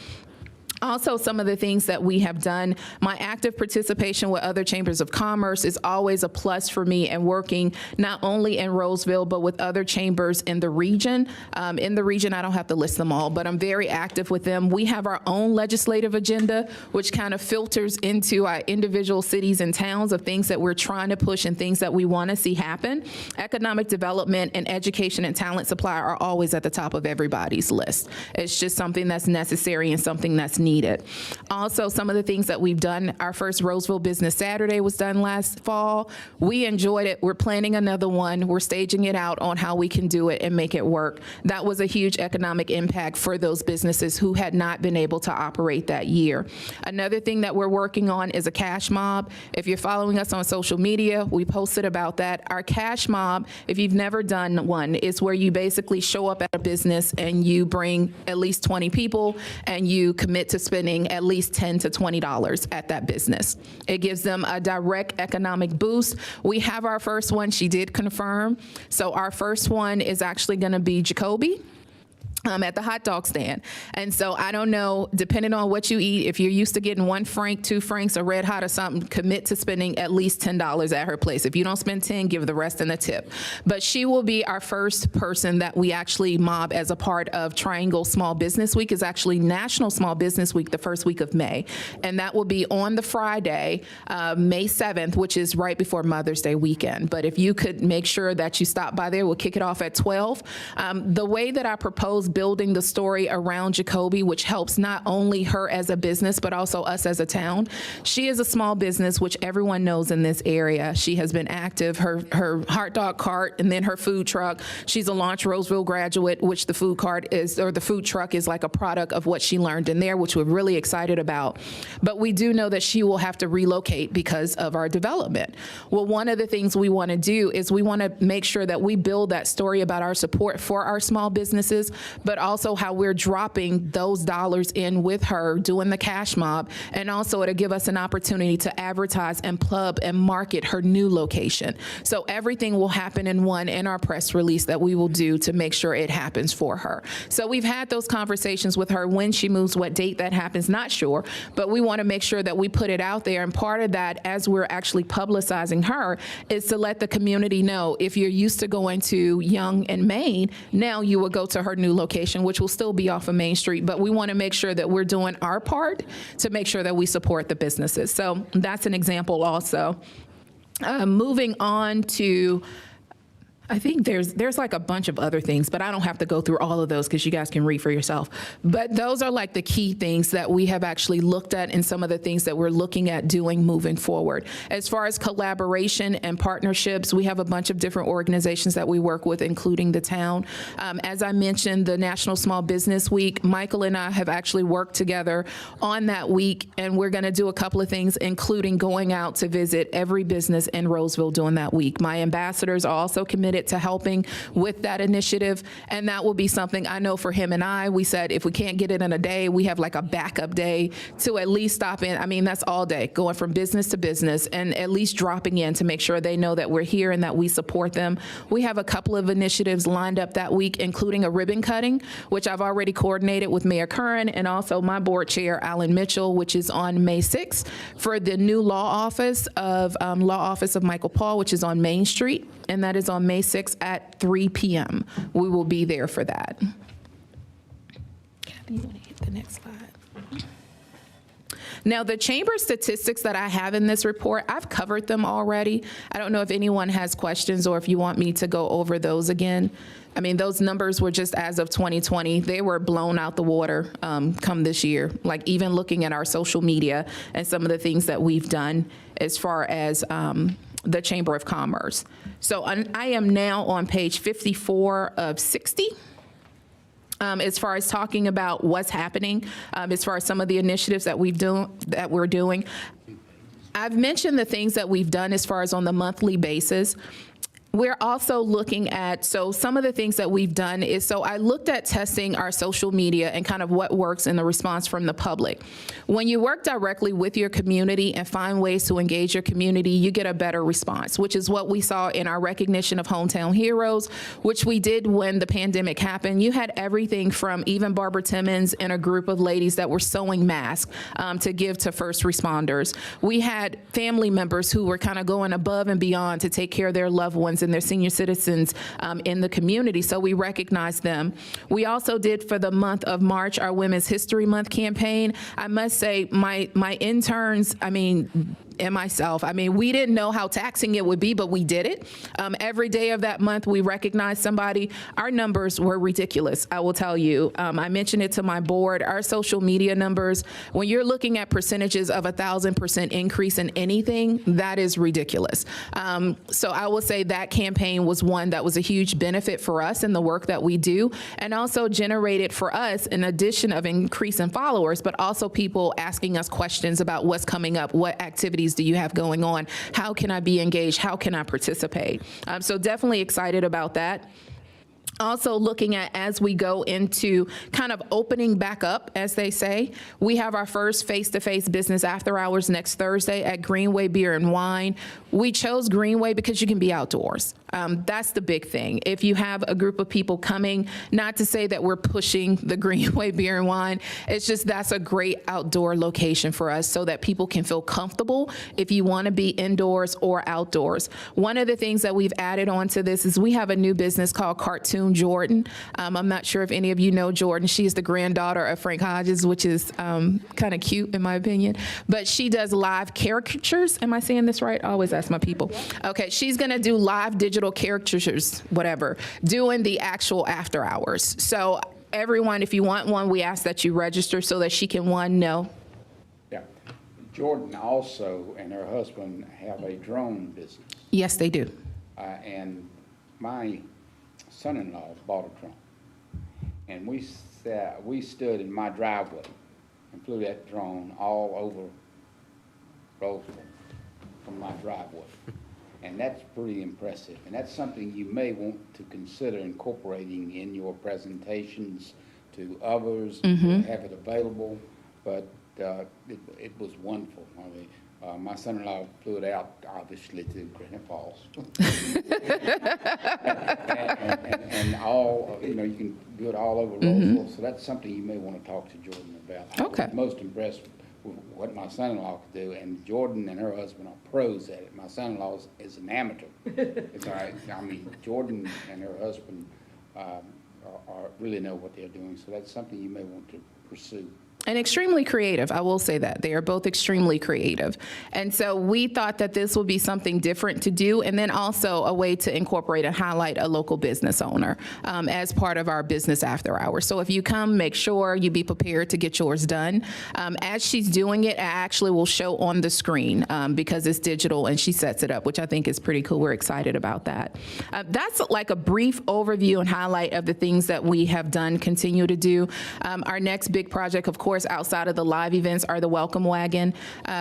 Also, some of the things that we have done, my active participation with other chambers of commerce is always a plus for me, and working not only in Rolesville, but with other chambers in the region. I don't have to list them all, but I'm very active with them. We have our own legislative agenda, which kind of filters into our individual cities and towns of things that we're trying to push and things that we want to see happen. Economic development and education and talent supply are always at the top of everybody's list. It's just something that's necessary and something that's needed. Also, some of the things that we've done, our first Roseville Business Saturday was done last fall. We enjoyed it. We're planning another one. We're staging it out on how we can do it and make it work. That was a huge economic impact for those businesses who had not been able to operate that year. Another thing that we're working on is a cash mob. If you're following us on social media, we posted about that. Our cash mob, if you've never done one, is where you basically show up at a business and you bring at least 20 people and you commit to spending at least $10 to $20 at that business. It gives them a direct economic boost. We have our first one. She did confirm. So our first one is actually going to be Jacoby. At the hot dog stand. And so I don't know, depending on what you eat, if you're used to getting 1 franc, 2 francs, a Red Hot or something, commit to spending at least $10 at her place. If you don't spend 10, give the rest in the tip. But she will be our first person that we actually mob as a part of Triangle Small Business Week. Is actually National Small Business Week, the first week of May. And that will be on the Friday, May 7th, which is right before Mother's Day weekend. But if you could make sure that you stop by there, we'll kick it off at 12. The way that I propose building the story around Jacoby, which helps not only her as a business, but also us as a town. She is a small business, which everyone knows in this area. She has been active, her hot dog cart and then her food truck. She's a Launch Rolesville graduate, which the food cart is, or the food truck is like a product of what she learned in there, which we're really excited about. But we do know that she will have to relocate because of our development. Well, one of the things we want to do is we want to make sure that we build that story about our support for our small businesses, but also how we're dropping those dollars in with her, doing the cash mob, and also it'll give us an opportunity to advertise and plug and market her new location. So everything will happen in our press release that we will do to make sure it happens for her. So we've had those conversations with her. When she moves, what date that happens, not sure, but we want to make sure that we put it out there. And part of that, as we're actually publicizing her, is to let the community know, if you're used to going to Young and Main, now you will go to her new location, which will still be off of Main Street. But we want to make sure that we're doing our part to make sure that we support the businesses. So that's an example also. Moving on to, I think there's like a bunch of other things, but I don't have to go through all of those because you guys can read for yourself. But those are like the key things that we have actually looked at and some of the things that we're looking at doing moving forward. As far as collaboration and partnerships, we have a bunch of different organizations that we work with, including the town. As I mentioned, the National Small Business Week, Michael and I have actually worked together on that week, and we're going to do a couple of things, including going out to visit every business in Rolesville during that week. My ambassadors are also committed to helping with that initiative, and that will be something I know for him and I. We said if we can't get it in a day, we have like a backup day to at least stop in. I mean, that's all day, going from business to business and at least dropping in to make sure they know that we're here and that we support them. We have a couple of initiatives lined up that week, including a ribbon cutting, which I've already coordinated with Mayor Curran and also my board chair, Alan Mitchell, which is on May 6th for the new law office of Michael Paul, which is on Main Street, and that is on May 6th at 3 p.m. We will be there for that. Kathy, you want to hit the next slide? Now, the chamber statistics that I have in this report, I've covered them already. I don't know if anyone has questions or if you want me to go over those again. I mean, those numbers were just as of 2020. They were blown out the water come this year, like even looking at our social media and some of the things that we've done as far as the Chamber of Commerce. So I am now on page 54 of 60. As far as talking about what's happening, as far as some of the initiatives that we're doing. I've mentioned the things that we've done as far as on the monthly basis. We're also looking at, so some of the things that we've done is, so I looked at testing our social media and kind of what works in the response from the public. When you work directly with your community and find ways to engage your community, you get a better response, which is what we saw in our recognition of Hometown Heroes, which we did when the pandemic happened. You had everything from even Barbara Timmons and a group of ladies that were sewing masks to give to first responders. We had family members who were kind of going above and beyond to take care of their loved ones and their senior citizens in the community, so we recognize them. We also did, for the month of March, our Women's History Month campaign. I must say, my interns, and myself, we didn't know how taxing it would be, but we did it. Every day of that month, we recognized somebody. Our numbers were ridiculous, I will tell you. I mentioned it to my board. Our social media numbers, when you're looking at percentages of 1,000% increase in anything, that is ridiculous. So I will say that campaign was one that was a huge benefit for us in the work that we do, and also generated for us an addition of increase in followers, but also people asking us questions about what's coming up, what activities do you have going on, how can I be engaged, how can I participate? So definitely excited about that. Also looking at, as we go into kind of opening back up, as they say, we have our first face-to-face business after hours next Thursday at Greenway Beer and Wine. We chose Greenway because you can be outdoors. That's the big thing. If you have a group of people coming, not to say that we're pushing the Greenway Beer and Wine, it's just that's a great outdoor location for us so that people can feel comfortable if you want to be indoors or outdoors. One of the things that we've added on to this is we have a new business called Cartoon Jordan. I'm not sure if any of you know Jordan. She's the granddaughter of Frank Hodges, which is kind of cute in my opinion, but she does live caricatures. Am I saying this right? I always ask my people. Okay, she's going to do live digital caricatures, whatever, doing the actual after hours. So everyone, if you want one, we ask that you register so that she can, one, know. Yeah. Jordan also and her husband have a drone business. Yes, they do. And my son-in-law bought a drone. And we stood in my driveway and flew that drone all over Rolesville from my driveway. And that's pretty impressive. And that's something you may want to consider incorporating in your presentations to others, have it available. But it was wonderful. I mean, my son-in-law flew it out, obviously, to Granite Falls. and all, you know, you can do it all over Rolesville. So that's something you may want to talk to Jordan about. Okay. I was most impressed with what my son-in-law could do, and Jordan and her husband are pros at it. My son-in-law is an amateur. It's all right. I mean, Jordan and her husband really know what they're doing, so that's something you may want to pursue. And extremely creative, I will say that. They are both extremely creative. And so we thought that this would be something different to do, and then also a way to incorporate and highlight a local business owner as part of our business after hours. So if you come, make sure you be prepared to get yours done. As she's doing it, it actually will show on the screen because it's digital, and she sets it up, which I think is pretty cool. We're excited about that. That's like a brief overview and highlight of the things that we have done, continue to do. Our next big project, of course, outside of the live events, are the Welcome Wagon,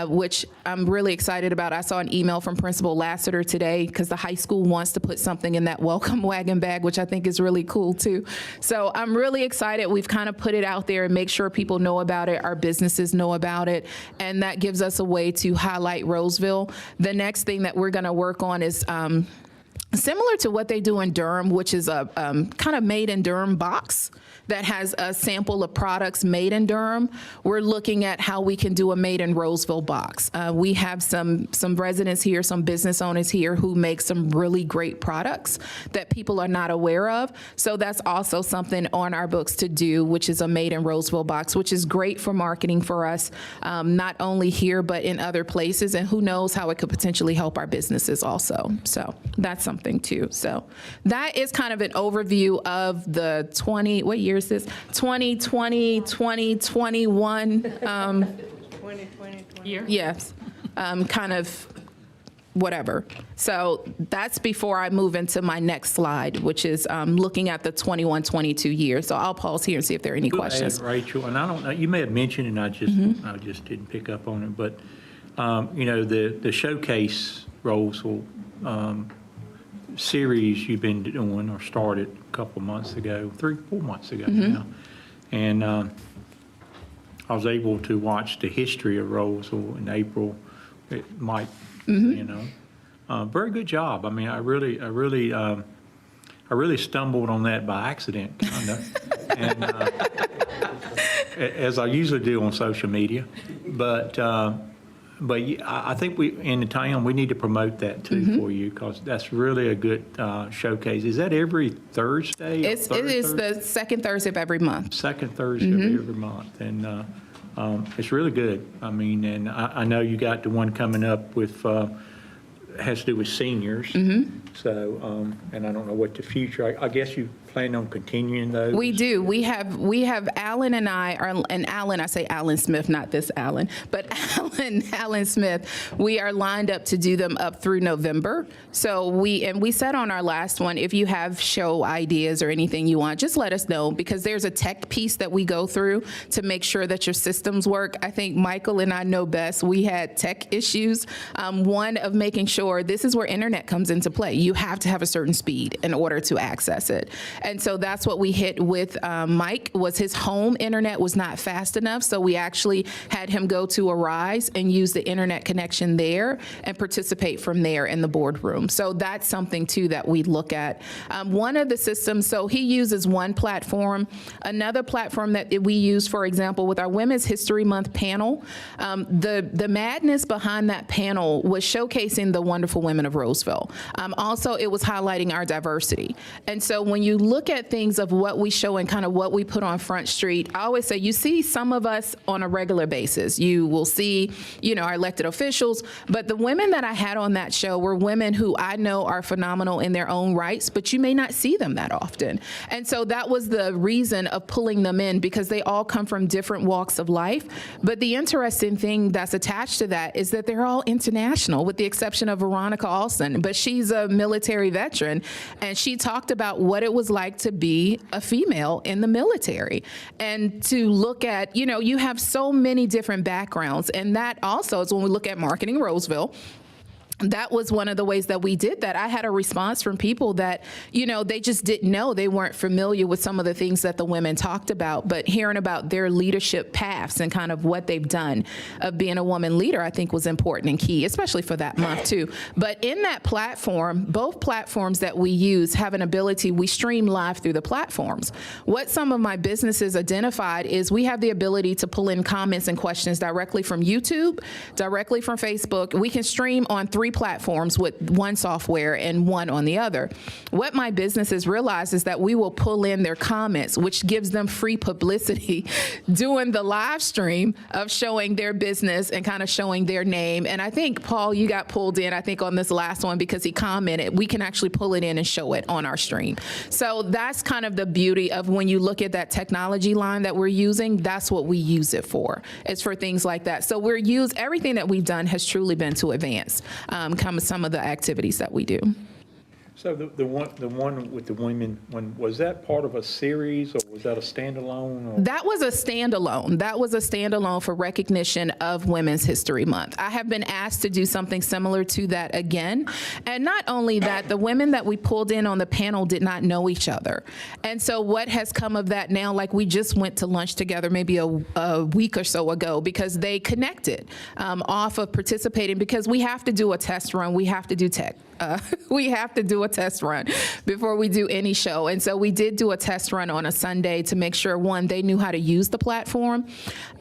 which I'm really excited about. I saw an email from Principal Lassiter today because the high school wants to put something in that Welcome Wagon bag, which I think is really cool too. So I'm really excited. We've kind of put it out there and make sure people know about it, our businesses know about it, and that gives us a way to highlight Rolesville. The next thing that we're going to work on is similar to what they do in Durham, which is a kind of made in Durham box that has a sample of products made in Durham. We're looking at how we can do a made in Rolesville box. We have some residents here, some business owners here who make some really great products that people are not aware of. So that's also something on our books to do, which is a made in Rolesville box, which is great for marketing for us, not only here, but in other places. And who knows how it could potentially help our businesses also. So that's something too. So that is kind of an overview of the 20, what year is this? 2020, 2021. 2020. Year? Yes, kind of whatever. So that's before I move into my next slide, which is looking at the 21, 22 year. So I'll pause here and see if there are any questions. Rachel, and I don't know, you may have mentioned, and I just didn't pick up on it, but you know, the showcase Rolesville series you've been doing or started a couple months ago, 3-4 months ago now. And I was able to watch the history of Rolesville in April. Mike, you know, very good job. I mean, I really stumbled on that by accident, kind of, and as I usually do on social media. But I think in the town, we need to promote that too for you, because that's really a good showcase. Is that every Thursday? It is the second Thursday of every month. Second Thursday of every month. And it's really good. I mean, and I know you got the one coming up with, has to do with seniors. So, and I don't know what the future, I guess you plan on continuing those? We do. We have Alan and I, and Alan, I say Alan Smith, not this Alan, but Alan Smith, we are lined up to do them up through November. So we said on our last one, if you have show ideas or anything you want, just let us know, because there's a tech piece that we go through to make sure that your systems work. I think Michael and I know best. We had tech issues. One of making sure, this is where internet comes into play. You have to have a certain speed in order to access it. And so that's what we hit with Mike, was his home internet was not fast enough. So we actually had him go to Arise and use the internet connection there and participate from there in the boardroom. So that's something too that we look at. One of the systems, so he uses one platform. Another platform that we use, for example, with our Women's History Month panel, the madness behind that panel was showcasing the wonderful women of Rolesville. Also, it was highlighting our diversity. And so when you look at things of what we show and kind of what we put on Front Street, I always say you see some of us on a regular basis. You will see, our elected officials, but the women that I had on that show were women who I know are phenomenal in their own rights, but you may not see them that often. And so that was the reason of pulling them in, because they all come from different walks of life. But the interesting thing that's attached to that is that they're all international, with the exception of Veronica Alston, but she's a military veteran, and she talked about what it was like to be a female in the military, and to look at, you have so many different backgrounds. And that also is when we look at Marketing Rolesville. That was one of the ways that we did that. I had a response from people that, they just didn't know. They weren't familiar with some of the things that the women talked about, but hearing about their leadership paths and kind of what they've done of being a woman leader, I think was important and key, especially for that month too. But in that platform, both platforms that we use have an ability, we stream live through the platforms. What some of my businesses identified is we have the ability to pull in comments and questions directly from YouTube, directly from Facebook. We can stream on 3 platforms with one software and one on the other. What my businesses realize is that we will pull in their comments, which gives them free publicity doing the live stream of showing their business and kind of showing their name. And I think, Paul, you got pulled in, I think, on this last one because he commented. We can actually pull it in and show it on our stream. So that's kind of the beauty of when you look at that technology line that we're using, that's what we use it for. It's for things like that. So everything that we've done has truly been to advance some of the activities that we do. So the one with the women, was that part of a series, or was that a standalone? Or? That was a standalone. That was a standalone for recognition of Women's History Month. I have been asked to do something similar to that again. And not only that, the women that we pulled in on the panel did not know each other. And so what has come of that now, like we just went to lunch together maybe a week or so ago, because they connected off of participating, because we have to do a test run. We have to do we have to do a test run before we do any show. And so we did do a test run on a Sunday to make sure, one, they knew how to use the platform.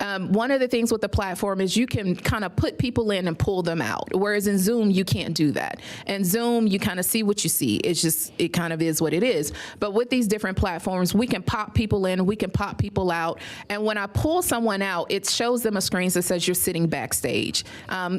One of the things with the platform is you can kind of put people in and pull them out, whereas in Zoom, you can't do that. In Zoom, you kind of see what you see. It kind of is what it is. But with these different platforms, we can pop people in, we can pop people out. And when I pull someone out, it shows them a screen that says you're sitting backstage.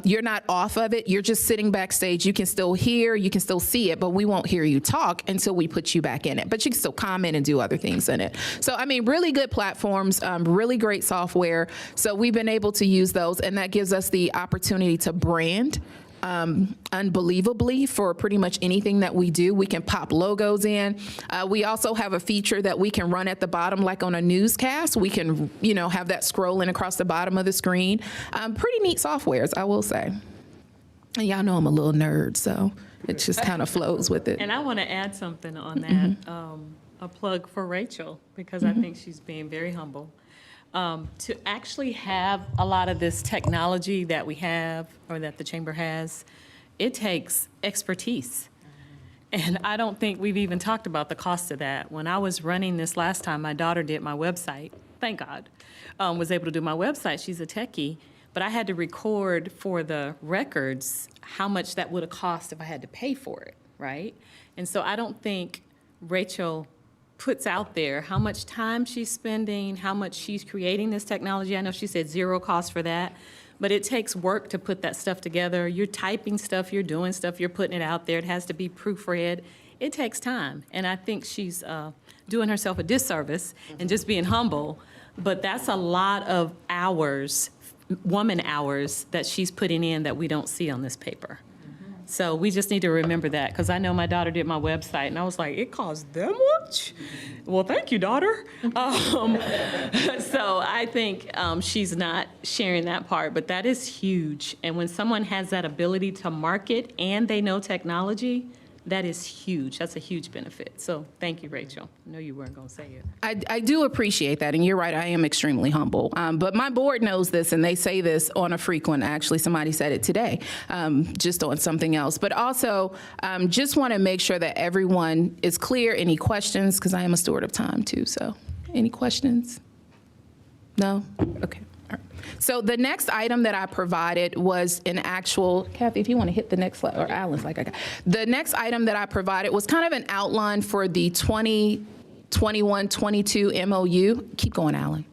You're not off of it. You're just sitting backstage. You can still hear, you can still see it, but we won't hear you talk until we put you back in it. But you can still comment and do other things in it. So, I mean, really good platforms, really great software. So we've been able to use those, and that gives us the opportunity to brand unbelievably for pretty much anything that we do. We can pop logos in. We also have a feature that we can run at the bottom, like on a newscast. We can, have that scrolling across the bottom of the screen. Pretty neat softwares, I will say. And y'all know I'm a little nerd, so it just kind of flows with it. And I want to add something on that, a plug for Rachel, because I think she's being very humble. To actually have a lot of this technology that we have, or that the chamber has, it takes expertise. And I don't think we've even talked about the cost of that. When I was running this last time, my daughter did my website, thank God, was able to do my website. She's a techie. But I had to record for the records how much that would have cost if I had to pay for it, right? And so I don't think Rachel puts out there how much time she's spending, how much she's creating this technology. I know she said zero cost for that, but it takes work to put that stuff together. You're typing stuff, you're doing stuff, you're putting it out there. It has to be proofread. It takes time. And I think she's doing herself a disservice and just being humble. But that's a lot of hours, woman hours, that she's putting in that we don't see on this paper. So we just need to remember that, because I know my daughter did my website, and I was like, it costs that much? Well, thank you, daughter. So I think she's not sharing that part, but that is huge. And when someone has that ability to market and they know technology, that is huge. That's a huge benefit. So thank you, Rachel. I know you weren't going to say it. I do appreciate that, and you're right, I am extremely humble. But my board knows this, and they say this on a frequent, actually somebody said it today, just on something else. But also, just want to make sure that everyone is clear. Any questions? Because I am a steward of time too, so any questions? No? Okay. So the next item that I provided was an actual, Kathy, if you want to hit the next slide, or Alan's like I got. The next item that I provided was kind of an outline for the 21-22 MOU. Keep going, Alan.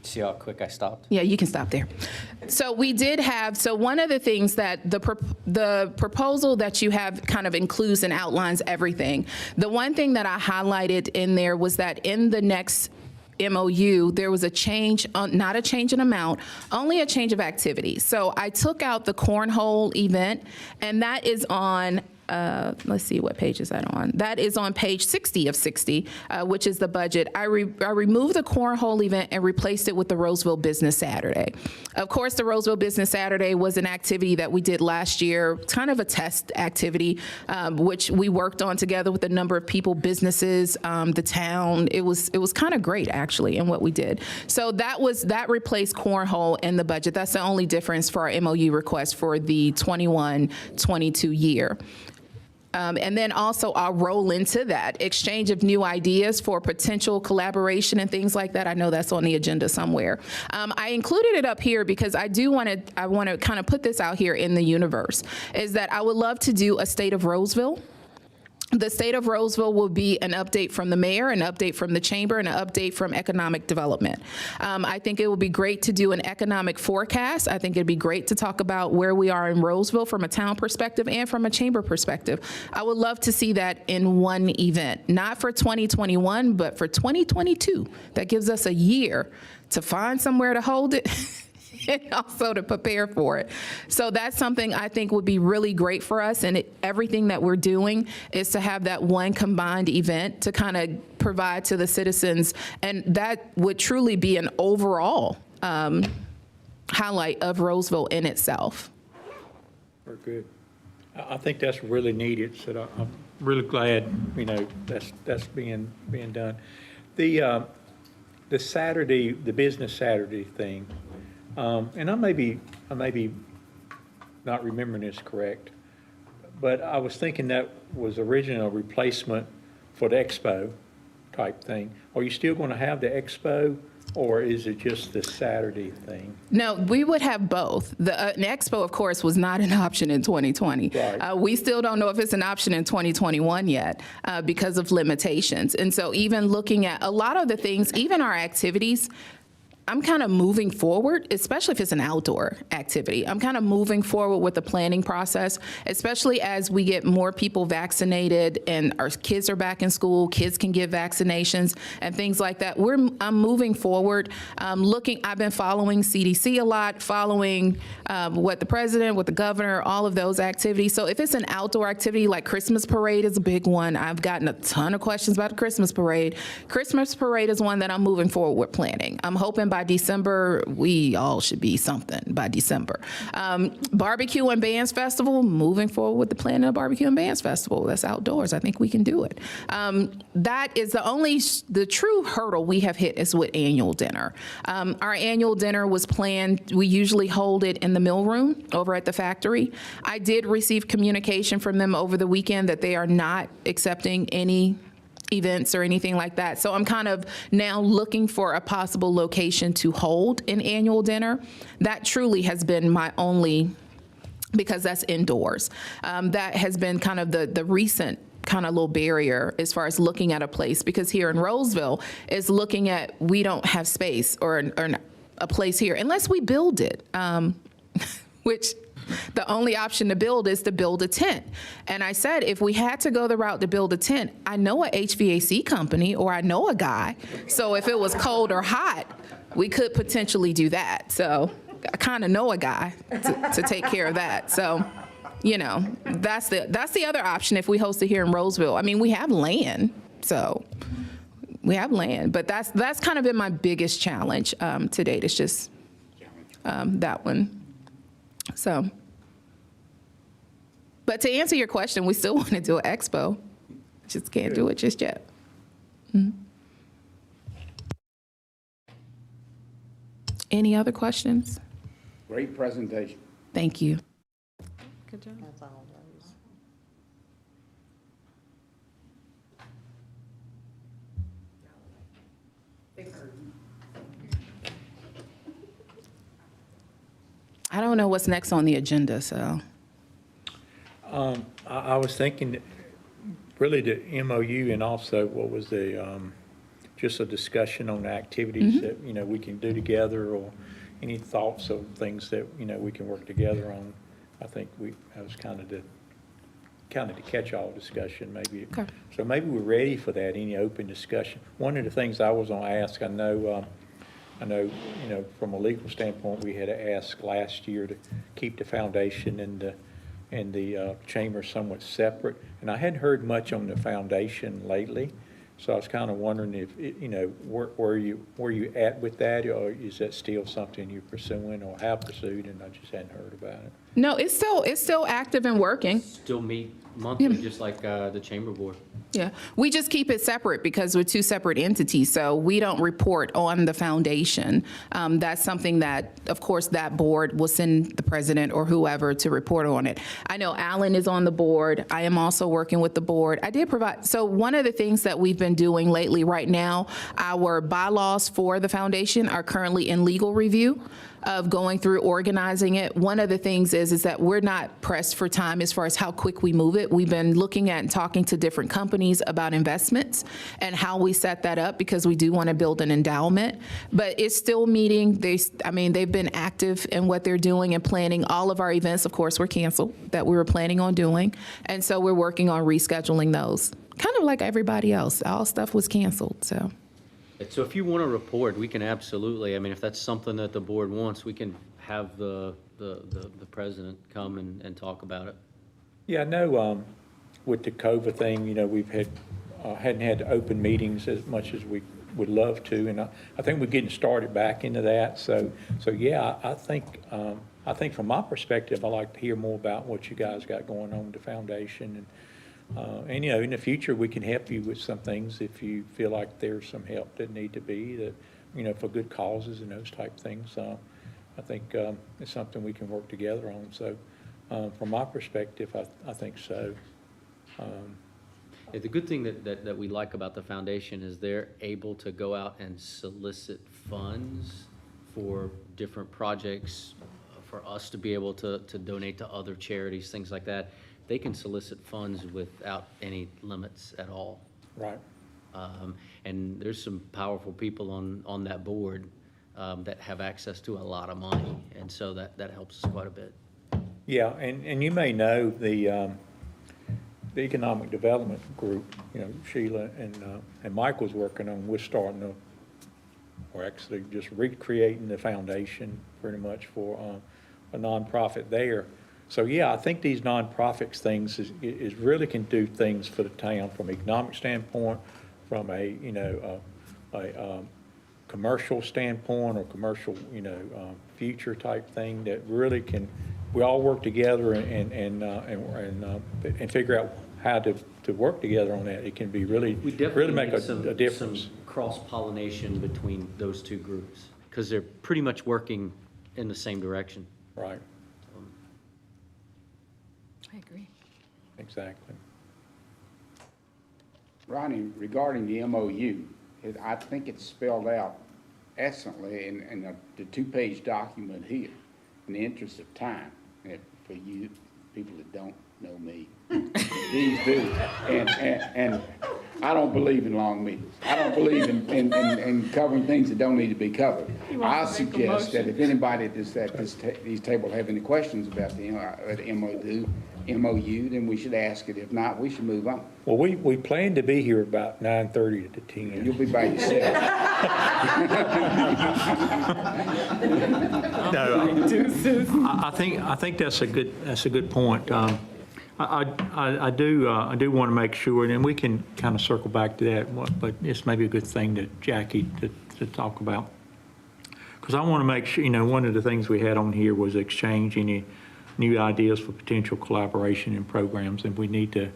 See how quick I stopped? Yeah, you can stop there. So we did have, so one of the things that the proposal that you have kind of includes and outlines everything. The one thing that I highlighted in there was that in the next MOU, there was a change, not a change in amount, only a change of activity. So I took out the cornhole event, and that is on, let's see, what page is that on? That is on page 60 of 60, which is the budget. I removed the cornhole event and replaced it with the Rolesville Business Saturday. Of course, the Rolesville Business Saturday was an activity that we did last year, kind of a test activity, which we worked on together with a number of people, businesses, the town. It was kind of great, actually, in what we did. So that replaced cornhole in the budget. That's the only difference for our MOU request for the 21-22 year. And then also I'll roll into that exchange of new ideas for potential collaboration and things like that. I know that's on the agenda somewhere. I included it up here because I want to kind of put this out here in the universe, is that I would love to do a State of Rolesville. The State of Rolesville will be an update from the mayor, an update from the chamber, and an update from economic development. I think it would be great to do an economic forecast. I think it'd be great to talk about where we are in Rolesville from a town perspective and from a chamber perspective. I would love to see that in one event, not for 2021, but for 2022. That gives us a year to find somewhere to hold it. And also to prepare for it. So that's something I think would be really great for us, and everything that we're doing is to have that one combined event to kind of provide to the citizens, and that would truly be an overall highlight of Rolesville in itself. Very good. I think that's really needed, so I'm really glad, that's being done. The Saturday, the Business Saturday thing, and I may be not remembering this correct, but I was thinking that was original replacement for the expo type thing. Are you still going to have the expo, or is it just the Saturday thing? No, we would have both. The expo, of course, was not an option in 2020. Right. We still don't know if it's an option in 2021 yet because of limitations. And so even looking at a lot of the things, even our activities, I'm kind of moving forward, especially if it's an outdoor activity. I'm kind of moving forward with the planning process, especially as we get more people vaccinated and our kids are back in school, kids can get vaccinations and things like that. I'm moving forward, I've been following CDC a lot, following what the president, what the governor, all of those activities. So if it's an outdoor activity, like Christmas parade is a big one. I've gotten a ton of questions about the Christmas parade. Christmas parade is one that I'm moving forward with planning. I'm hoping by December, we all should be something by December. Barbecue and Bands Festival, moving forward with the planning of Barbecue and Bands Festival. That's outdoors. I think we can do it. That is the true hurdle we have hit is with annual dinner. Our annual dinner was planned, we usually hold it in the mill room over at the factory. I did receive communication from them over the weekend that they are not accepting any events or anything like that. So I'm kind of now looking for a possible location to hold an annual dinner. That truly has been my only, because that's indoors. That has been kind of the recent kind of little barrier as far as looking at a place, because here in Rolesville is looking at, we don't have space or a place here unless we build it, which the only option to build is to build a tent. And I said, if we had to go the route to build a tent, I know a HVAC company or I know a guy. So if it was cold or hot, we could potentially do that. So I kind of know a guy to take care of that. So, that's the other option if we host it here in Rolesville. I mean, we have land, so we have land, but that's kind of been my biggest challenge to date. It's just that one. So, but to answer your question, we still want to do an expo. Just can't do it just yet. Mm-hmm. Any other questions? Great presentation. Thank you. Good job. That's all those. I don't know what's next on the agenda, so. I was thinking, really the MOU and also what was the, just a discussion on the activities that, we can do together, or any thoughts of things that, we can work together on. I think that was kind of the catch-all discussion, maybe. Okay. So maybe we're ready for that, any open discussion. One of the things I was gonna ask, I know, from a legal standpoint, we had to ask last year to keep the foundation and the chamber somewhat separate. And I hadn't heard much on the foundation lately, so I was kind of wondering if, where you at with that, or is that still something you're pursuing or have pursued, and I just hadn't heard about it? No, it's still active and working. Still meet monthly, just like the chamber board. Yeah, we just keep it separate because we're two separate entities, so we don't report on the foundation. That's something that, of course, that board will send the president or whoever to report on it. I know Alan is on the board. I am also working with the board. I did provide, so one of the things that we've been doing lately right now, our bylaws for the foundation are currently in legal review of going through organizing it. One of the things is that we're not pressed for time as far as how quick we move it. We've been looking at and talking to different companies about investments and how we set that up, because we do want to build an endowment. But it's still meeting. They've been active in what they're doing and planning. All of our events, of course, were canceled that we were planning on doing. And so we're working on rescheduling those. Kind of like everybody else. All stuff was canceled, so. So if you want to report, we can absolutely, if that's something that the board wants, we can have the president come and talk about it. Yeah, I know with the COVID thing, we've hadn't had open meetings as much as we would love to, and I think we're getting started back into that. So yeah, I think from my perspective, I like to hear more about what you guys got going on with the foundation, and in the future we can help you with some things if you feel like there's some help that need to be for good causes and those type things. I think it's something we can work together on. So from my perspective, I think so. The good thing that we like about the foundation is they're able to go out and solicit funds for different projects, for us to be able to donate to other charities, things like that. They can solicit funds without any limits at all. Right. And there's some powerful people on that board that have access to a lot of money, and so that helps us quite a bit. Yeah, and you may know the economic development group, Sheila and Michael's working on, we're starting or actually just recreating the foundation pretty much for a nonprofit there. So yeah, I think these nonprofits things is really can do things for the town from an economic standpoint, from a commercial standpoint or commercial future type thing that really can. We all work together and figure out how to work together on that. It can be really make a difference. Some cross-pollination between those two groups, because they're pretty much working in the same direction. Right. I agree. Exactly. Ronnie, regarding the MOU, I think it's spelled out excellently in the two-page document here, in the interest of time, for you people that don't know me. These do. And I don't believe in long meetings. I don't believe in covering things that don't need to be covered. I suggest that if anybody at these table have any questions about the MOU, then we should ask it. If not, we should move on. Well, we plan to be here about 9:30 to 10. You'll be by yourself. No, I think that's a good point. I do want to make sure, and we can kind of circle back to that, but it's maybe a good thing to Jackie to talk about. Because I want to make sure, one of the things we had on here was exchange any new ideas for potential collaboration in programs, and we need to,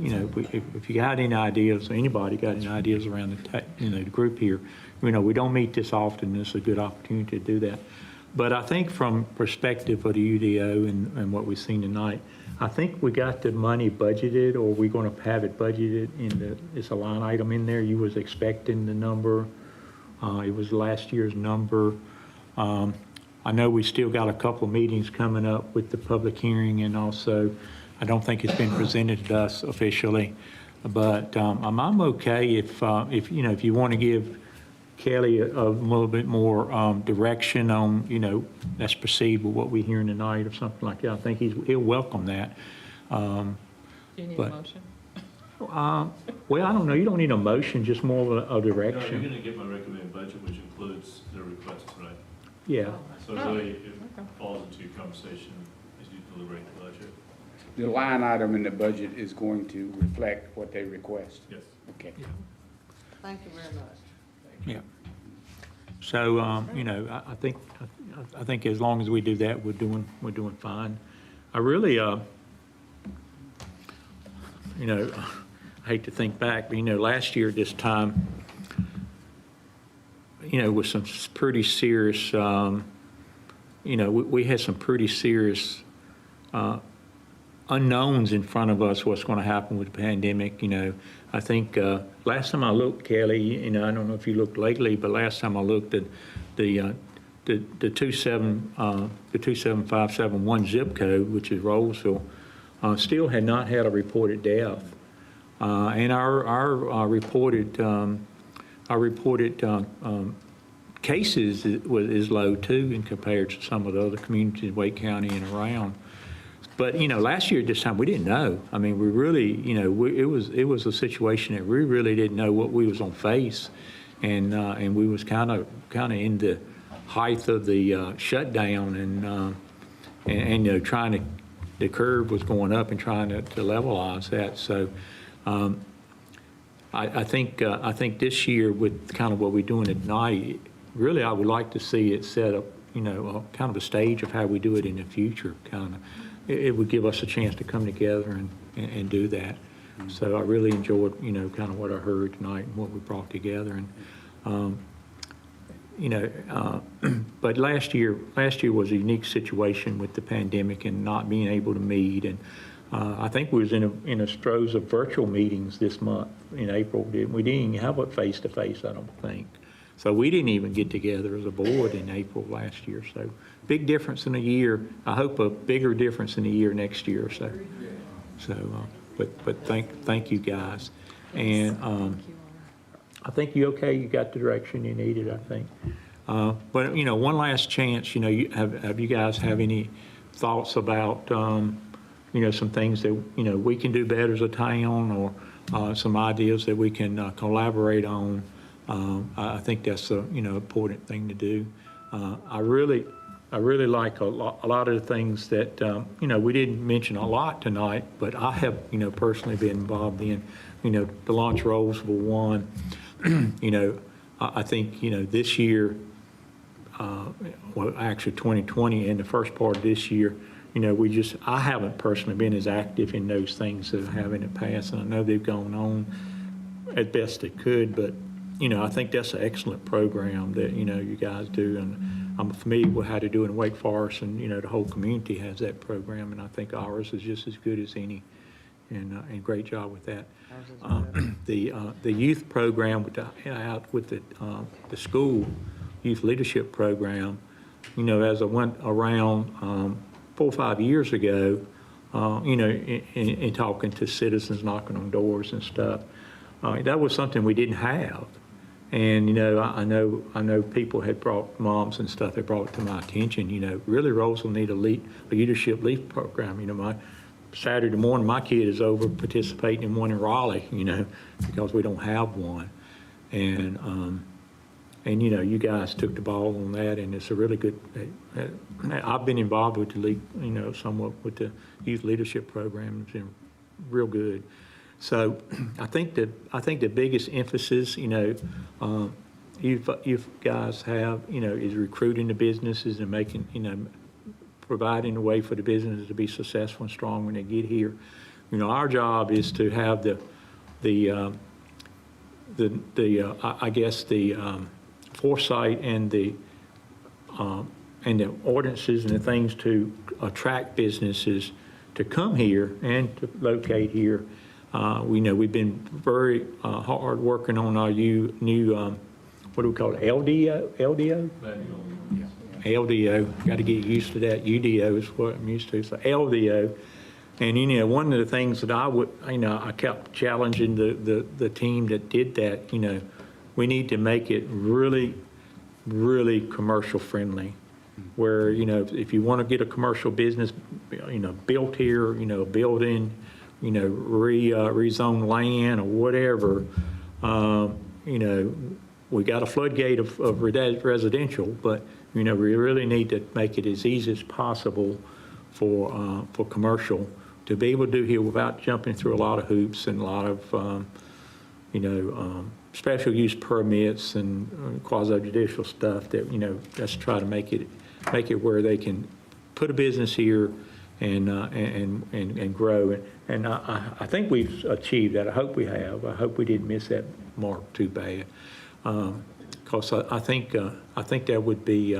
if you got any ideas, or anybody got any ideas around the group here, we don't meet this often. This is a good opportunity to do that. But I think from perspective of the UDO and what we've seen tonight, I think we got the money budgeted, or we're going to have it budgeted it's a line item in there. You was expecting the number. It was last year's number. I know we still got a couple of meetings coming up with the public hearing, and also I don't think it's been presented to us officially. But I'm okay if you know, if you want to give Kelly a little bit more direction on, let's proceed with what we're hearing tonight or something like that. I think he'll welcome that. Do you need a but- motion? Well, I don't know, you don't need a motion, just more of a No, you're direction. gonna get my recommended budget, which includes the requests, right? Yeah, So really, it falls into your conversation as you deliberate the budget. The line item in the budget is going to reflect what they request. Yes. Okay. Thank you very much. yeah. So, I think as long as we do that, we're doing fine. I really, I hate to think back, but, last year at this time, with some pretty serious, we had some pretty serious unknowns in front of us, what's going to happen with the pandemic. I think last time I looked, Kelly, I don't know if you looked lately, but last time I looked at the 27571 zip code, which is Rolesville, still had not had a reported death. And our reported cases is low too, in compared to some of the other communities in Wake County and around. But last year at this time we didn't know. I mean, we really, it was a situation that we really didn't know what we was gonna face, and we was kind of in the height of the shutdown, and trying to, the curve was going up and trying to levelize that. So. I think this year, with kind of what we're doing at night, really I would like to see it set up, kind of a stage of how we do it in the future. Kind of, it would give us a chance to come together and do that. So I really enjoyed, kind of what I heard tonight and what we brought together. And but last year was a unique situation with the pandemic and not being able to meet. And I think we was in a throes of virtual meetings this month in April. We didn't even have a face-to-face, I don't think. So we didn't even get together as a board in April last year. So big difference in a year. I hope a bigger difference in a year next year or so. So, but thank you guys. And I think you okay. You got the direction you needed, I think. But one last chance. Have you guys have any thoughts about? Some things that, we can do better as a town, or some ideas that we can collaborate on. I think that's a, important thing to do. I really like a lot of the things that, we didn't mention a lot tonight, but I have, personally been involved in, the launch Rolesville one. I think, this year, well, actually 2020 and the first part of this year, I haven't personally been as active in those things that I have in the past, and I know they've gone on as best they could, but, I think that's an excellent program that, you guys do, and I'm familiar with how to do it in Wake Forest, and, the whole community has that program, and I think ours is just as good as any, and great job with that. The youth program with the school youth leadership program, as I went around 4 or 5 years ago, in talking to citizens, knocking on doors and stuff. That was something we didn't have. And, I know people had brought, moms and stuff, they brought it to my attention, really Rolesville need a leadership leaf program. My Saturday morning, my kid is over participating in one in Raleigh, because we don't have one. And you guys took the ball on that, and it's a really good, I've been involved with the league, somewhat with the youth leadership program. It's been real good. So I think the biggest emphasis, you guys have, is recruiting the businesses and making, providing a way for the businesses to be successful and strong when they get here. Our job is to have the foresight and the ordinances and the things to attract businesses to come here and to locate here. We know we've been very hard working on our new what do we call it? LDO? LDO. Got to get used to that. UDO is what I'm used to. So LDO. And, one of the things that I would, I kept challenging the team that did that, we need to make it really, really commercial friendly. Where, if you want to get a commercial business, built here, building, rezone land or whatever, we got a floodgate of residential, but, we really need to make it as easy as possible for commercial to be able to do here without jumping through a lot of hoops and a lot of, special use permits and quasi-judicial stuff that, let's try to make it where they can put a business here and grow. And I think we've achieved that. I hope we have. I hope we didn't miss that mark too bad. Because I think that would be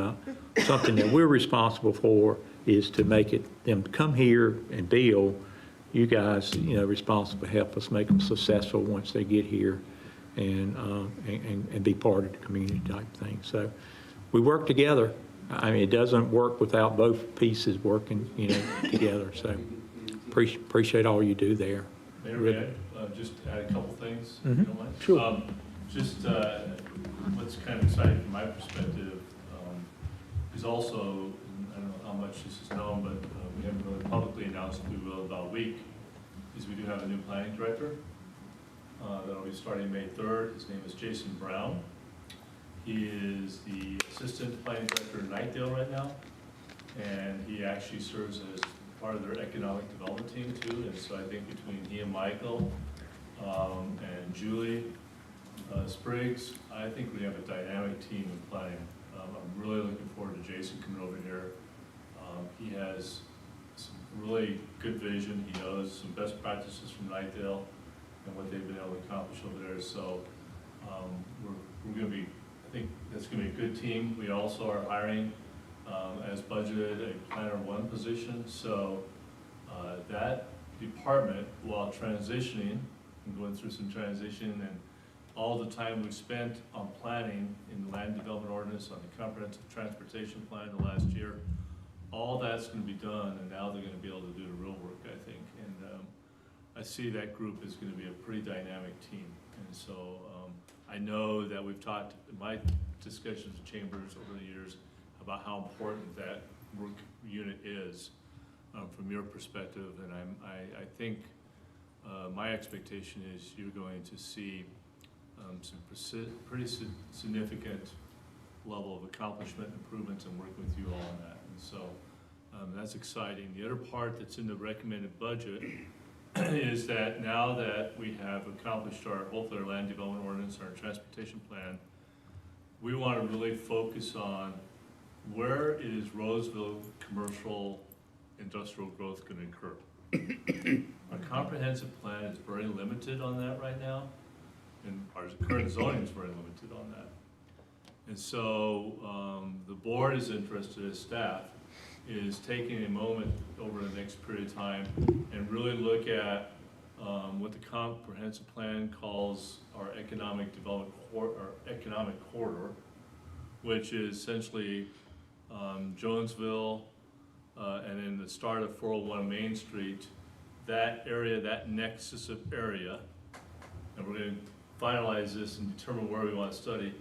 something that we're responsible for, is to make them come here and build. You guys, responsible to help us make them successful once they get here and be part of the community type thing. So we work together. I mean, it doesn't work without both pieces working, together. So appreciate all you do there. Mayor, may I just add a couple things, if you don't mind? Sure. What's kind of exciting from my perspective is also, I don't know how much this is known, but we haven't really publicly announced, we will in about a week, is we do have a new planning director that'll be starting May 3rd. His name is Jason Brown. He is the assistant planning director in Knightdale right now, and he actually serves as part of their economic development team too. And so I think between he and Michael and Julie Spriggs, I think we have a dynamic team in planning. I'm really looking forward to Jason coming over here. He has some really good vision. He knows some best practices from Knightdale and what they've been able to accomplish over there. So we're going to be, I think that's going to be a good team. We also are hiring, as budgeted, a planner one position. So that department, while transitioning and going through some transition, and all the time we've spent on planning in the land development ordinance, on the comprehensive transportation plan the last year, all that's going to be done, and now they're going to be able to do the real work, I think. And I see that group is going to be a pretty dynamic team. And so I know that we've talked in my discussions with chambers over the years about how important that work unit is from your perspective. And I think my expectation is you're going to see some pretty significant level of accomplishment, improvements, and working with you all on that. And so that's exciting. The other part that's in the recommended budget is that now that we have accomplished both our land development ordinance and our transportation plan, we want to really focus on where is Rolesville commercial industrial growth going to occur. Our comprehensive plan is very limited on that right now, and our current zoning is very limited on that. And so the board is interested, as staff, is taking a moment over the next period of time and really look at what the comprehensive plan calls our economic development corridor, which is essentially Jonesville and then the start of 401 Main Street, that area, that nexus of area, and we're going to finalize this and determine where we want to study,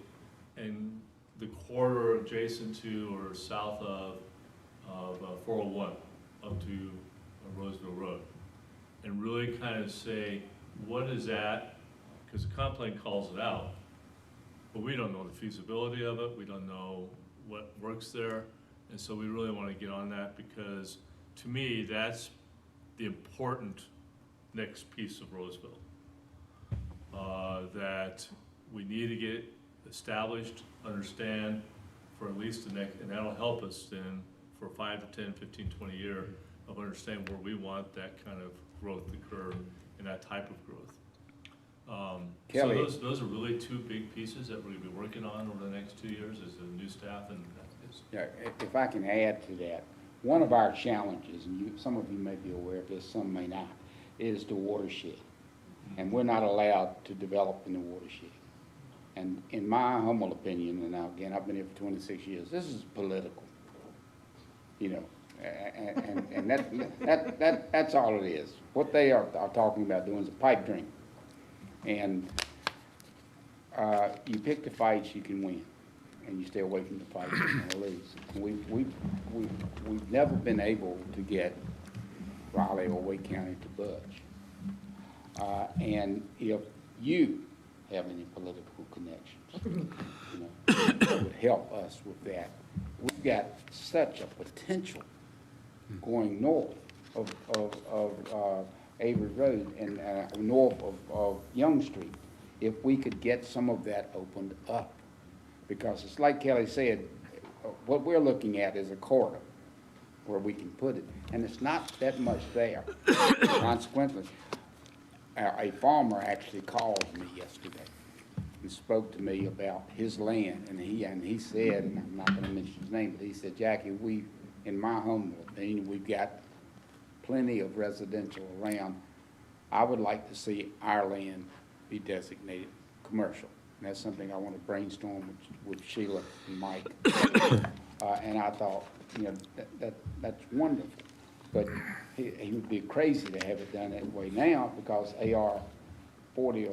and the corridor adjacent to or south of 401 up to Roseville Road, and really kind of say, what is that? Because the comp plan calls it out, but we don't know the feasibility of it. We don't know what works there. And so we really want to get on that, because to me, that's the important next piece of Roseville that we need to get established, understand for at least the next, and that'll help us then for 5 to 10, 15, 20 years of understanding where we want that kind of growth to occur and that type of growth. Kelly. So those are really two big pieces that we're going to be working on over the next 2 years as a new staff. And Yeah, if I can add to that, one of our challenges, and some of you may be aware of this, some may not, is the watershed. And we're not allowed to develop in the watershed. And in my humble opinion, and now again, I've been here for 26 years, this is political. And that's all it is. What they are talking about doing is a pipe dream. And you pick the fights you can win, and you stay away from the fights you're going to lose. We've never been able to get Raleigh or Wake County to budge. And if you have any political connections, you know, that would help us with that. We've got such a potential going north of Avery Road and north of Young Street, if we could get some of that opened up. Because it's like Kelly said, what we're looking at is a corridor where we can put it, and it's not that much there. Consequently, a farmer actually called me yesterday and spoke to me about his land, and he said, and I'm not going to mention his name, but he said, Jackie, in my home, we've got plenty of residential around. I would like to see our land be designated commercial. And that's something I want to brainstorm with Sheila and Mike. And I thought, you know, that's wonderful. But he would be crazy to have it done that way now, because AR 40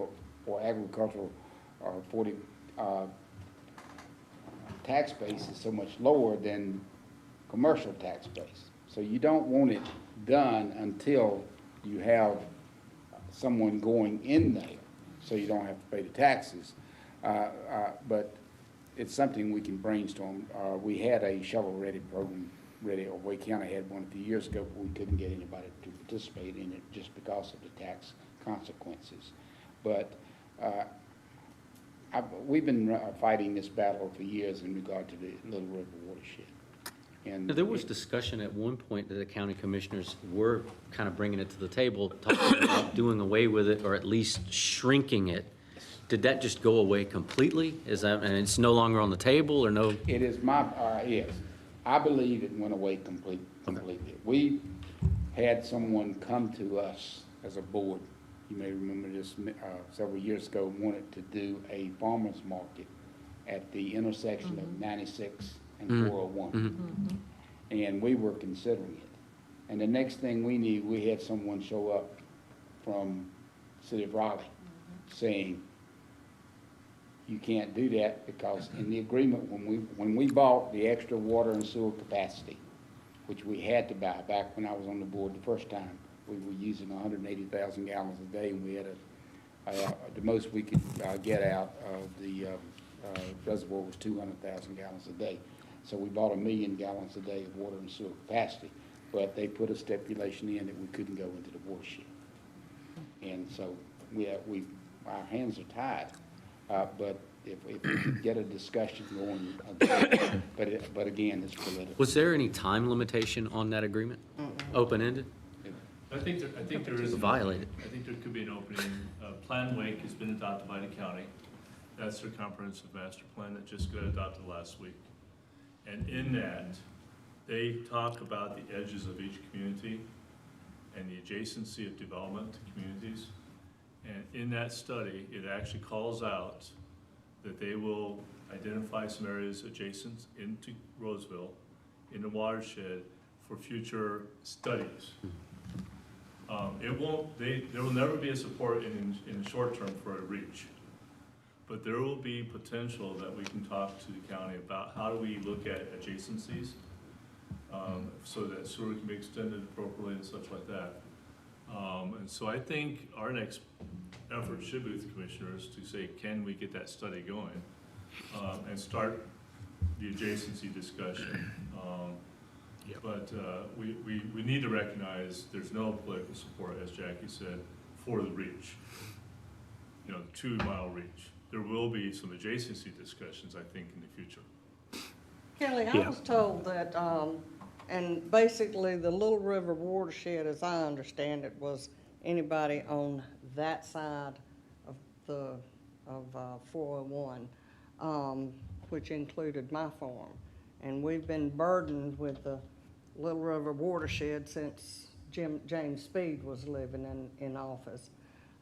or agricultural or 40 tax base is so much lower than commercial tax base. So you don't want it done until you have someone going in there, so you don't have to pay the taxes. But it's something we can brainstorm. We had a shovel-ready program ready, or Wake County had one a few years ago, but we couldn't get anybody to participate in it just because of the tax consequences. But we've been fighting this battle for years in regard to the Little River watershed. And There was discussion at one point that the county commissioners were kind of bringing it to the table, talking about doing away with it, or at least shrinking it. Did that just go away completely? Is that, and it's no longer on the table, or no? It is my, yes. I believe it went away completely. We had someone come to us as a board, you may remember this, several years ago, wanted to do a farmer's market at the intersection of 96 and 401. And we were considering it. And the next thing we knew, we had someone show up from City of Raleigh saying, you can't do that, because in the agreement, when we bought the extra water and sewer capacity, which we had to buy back when I was on the board the first time, we were using 180,000 gallons a day, and we had the most we could get out of the reservoir was 200,000 gallons a day. So we bought 1 million gallons a day of water and sewer capacity, but they put a stipulation in that we couldn't go into the watershed. And so our hands are tied. But if we could get a discussion going, but again, it's political. Was there any time limitation on that agreement? Open-ended? I think there is. Violated. I think there could be an opening. Plan Wake has been adopted by the county. That's their comprehensive master plan that just got adopted last week. And in that, they talk about the edges of each community and the adjacency of development to communities. And in that study, it actually calls out that they will identify some areas adjacent into Rolesville, in the watershed, for future studies. There will never be a support in the short term for a reach, but there will be potential that we can talk to the county about how do we look at adjacencies, so that sewer can be extended appropriately and such like that. And so I think our next effort should be with the commissioners to say, can we get that study going, and start the adjacency discussion. But we need to recognize there's no political support, as Jackie said, for the reach, the 2-mile reach. There will be some adjacency discussions, I think, in the future. Kelly, I was told that, and basically the Little River watershed, as I understand it, was anybody on that side of 401, which included my farm. And we've been burdened with the Little River watershed since James Speed was living in office.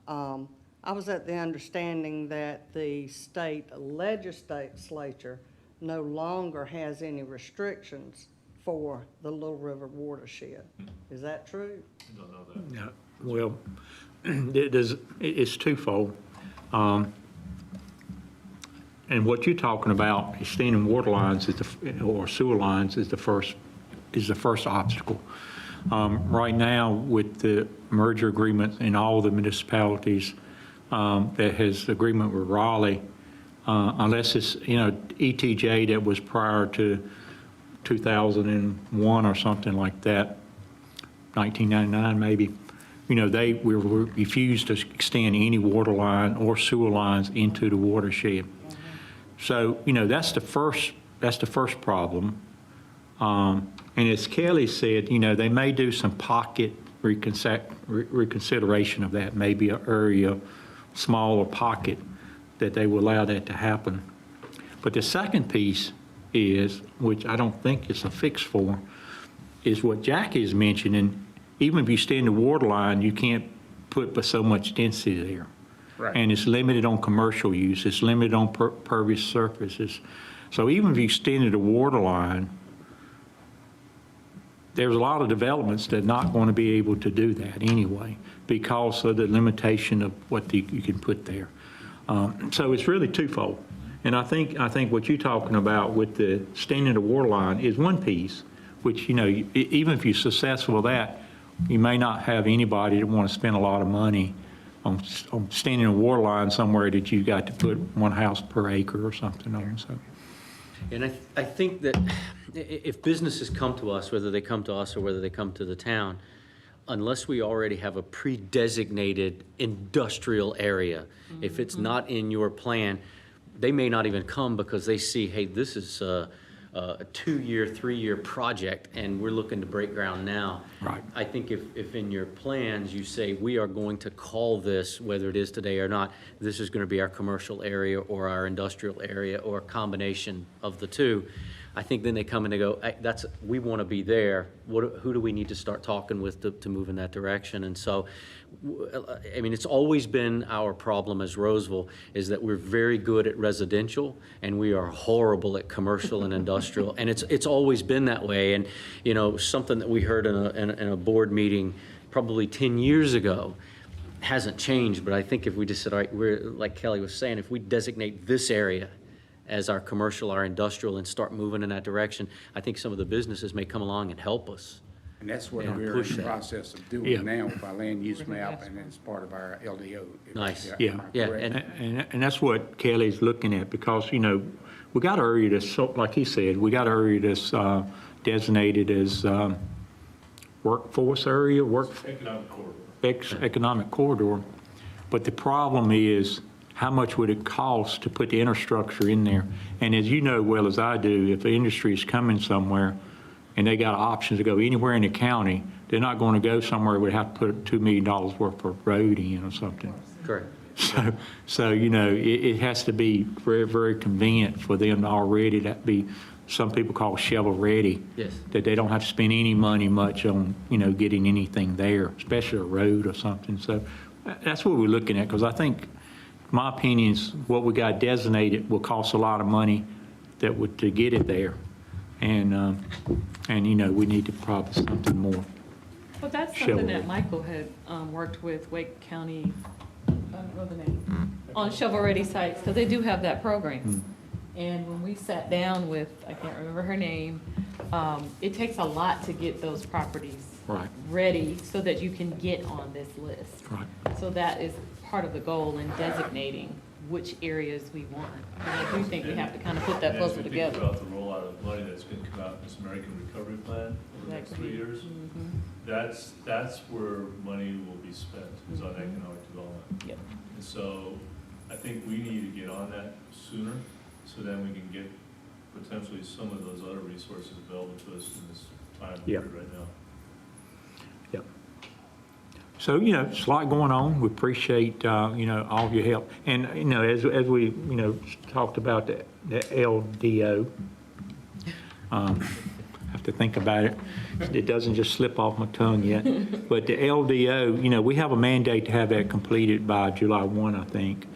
I was at the understanding that the state legislature no longer has any restrictions for the Little River watershed. Is that true? I don't know that. Yeah, well, it's twofold. And what you're talking about, extending water lines or sewer lines is the first obstacle. Right now, with the merger agreement in all the municipalities that has agreement with Raleigh, unless it's, ETJ that was prior to 2001 or something like that, 1999 maybe, they refused to extend any water line or sewer lines into the watershed. So, that's the first problem. And as Kelly said, they may do some pocket reconsideration of that, maybe an area, smaller pocket, that they will allow that to happen. But the second piece is, which I don't think it's a fix for, is what Jackie is mentioning. Even if you extend the water line, you can't put but so much density there. Right. And it's limited on commercial use, it's limited on pervious surfaces. So even if you extended the water line, there's a lot of developments that are not going to be able to do that anyway because of the limitation of what you can put there. So it's really twofold. And I think what you're talking about with the extending the water line is one piece, which, even if you're successful with that, you may not have anybody that want to spend a lot of money on extending a water line somewhere that you got to put one house per acre or something on. So. And I think that if businesses come to us, whether they come to us or whether they come to the town, unless we already have a pre-designated industrial area, if it's not in your plan, they may not even come because they see, hey, this is a 2-year, 3-year project, and we're looking to break ground now. Right. I think if in your plans you say, we are going to call this, whether it is today or not, this is going to be our commercial area or our industrial area or a combination of the two, I think then they come and they go, hey, we want to be there. Who do we need to start talking with to move in that direction? And so, I mean, it's always been our problem as Rolesville is that we're very good at residential and we are horrible at commercial and industrial. And it's always been that way. And, something that we heard in a board meeting probably 10 years ago hasn't changed. But I think if we just said, all right, we're, like Kelly was saying, if we designate this area as our commercial, our industrial, and start moving in that direction, I think some of the businesses may come along and help us. And that's what And we're in push the that. process of doing now with our land use map, and it's part of our LDO. Nice. Yeah. Yeah, And that's what Kelly's looking at because, we got an area that's, like he said, we got an area that's designated as workforce area, Economic corridor. economic corridor. But the problem is, how much would it cost to put the infrastructure in there? And as you know well as I do, if the industry is coming somewhere and they got options to go anywhere in the county, they're not going to go somewhere where they have to put $2 million worth of road in or something. correct. So it has to be very, very convenient for them to already that be, some people call shovel ready. Yes. That they don't have to spend any money much on, getting anything there, especially a road or something. So that's what we're looking at, because I think, my opinion is what we got designated will cost a lot of money to get it there. And we need to probably something more. Well, that's something that Michael had worked with Wake County, I don't know the name, on shovel-ready sites, because they do have that program. And when we sat down with, I can't remember her name, it takes a lot to get those properties ready so that you can get on this list. Right. So that is part of the goal in designating which areas we want. And I do think we have to kind of put that puzzle together. And as we think about the rollout of money that's going to come out in this American Recovery Plan over the next 3 years, that's where money will be spent, is on economic development. Yep. And so I think we need to get on that sooner, so then we can get potentially some of those other resources available to us in this time period right now. Yep. So, it's a lot going on. We appreciate, all of your help. And, as we, talked about the LDO, have to think about it. It doesn't just slip off my tongue yet. But the LDO, we have a mandate to have that completed by July 1, I think.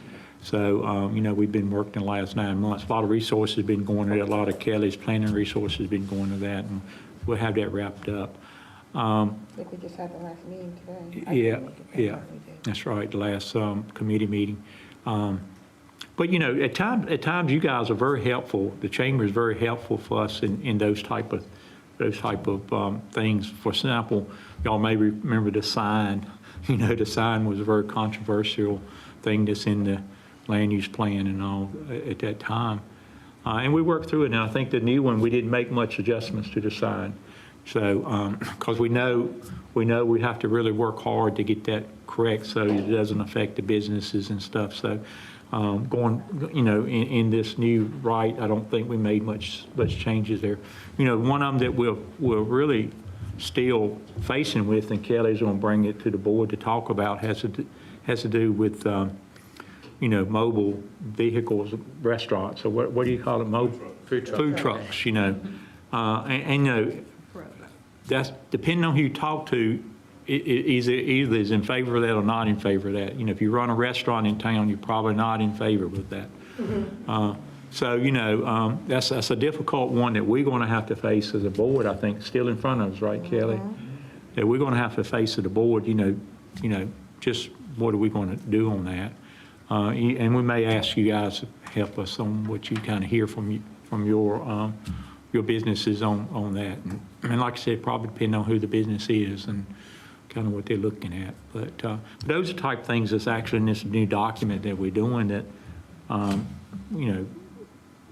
So, we've been working the last 9 months. A lot of resources have been going to that. A lot of Kelly's planning resources have been going to that. And we'll have that wrapped up. I think we just had the last meeting today. I Yeah, couldn't make it, yeah, we did. that's right, the last committee meeting. But, you know, at times you guys are very helpful. The chamber is very helpful for us in those type of things. For example, y'all may remember the sign. You know, the sign was a very controversial thing that's in the land use plan and all at that time. And we worked through it, and I think the new one, we didn't make much adjustments to the sign. So, because we know we have to really work hard to get that correct so it doesn't affect the businesses and stuff. So, going, you know, in this new right, I don't think we made much changes there. You know, one of them that we're really still facing with, and Kelly's going to bring it to the board to talk about, has to do with, you know, mobile vehicles, restaurants, or what do you call it? Food trucks, you know. And you know, that's depending on who you talk to, either is in favor of that or not in favor of that. You know, if you run a restaurant in town, you're probably not in favor with that. So, you know, that's a difficult one that we're going to have to face as a board, I think, still in front of us, right, Kelly? That we're going to have to face as a board, you know, just what are we going to do on that? And we may ask you guys to help us on what you kind of hear from your businesses on that. And like I said, probably depending on who the business is and kind of what they're looking at. But those are type things that's actually in this new document that we're doing that, you know,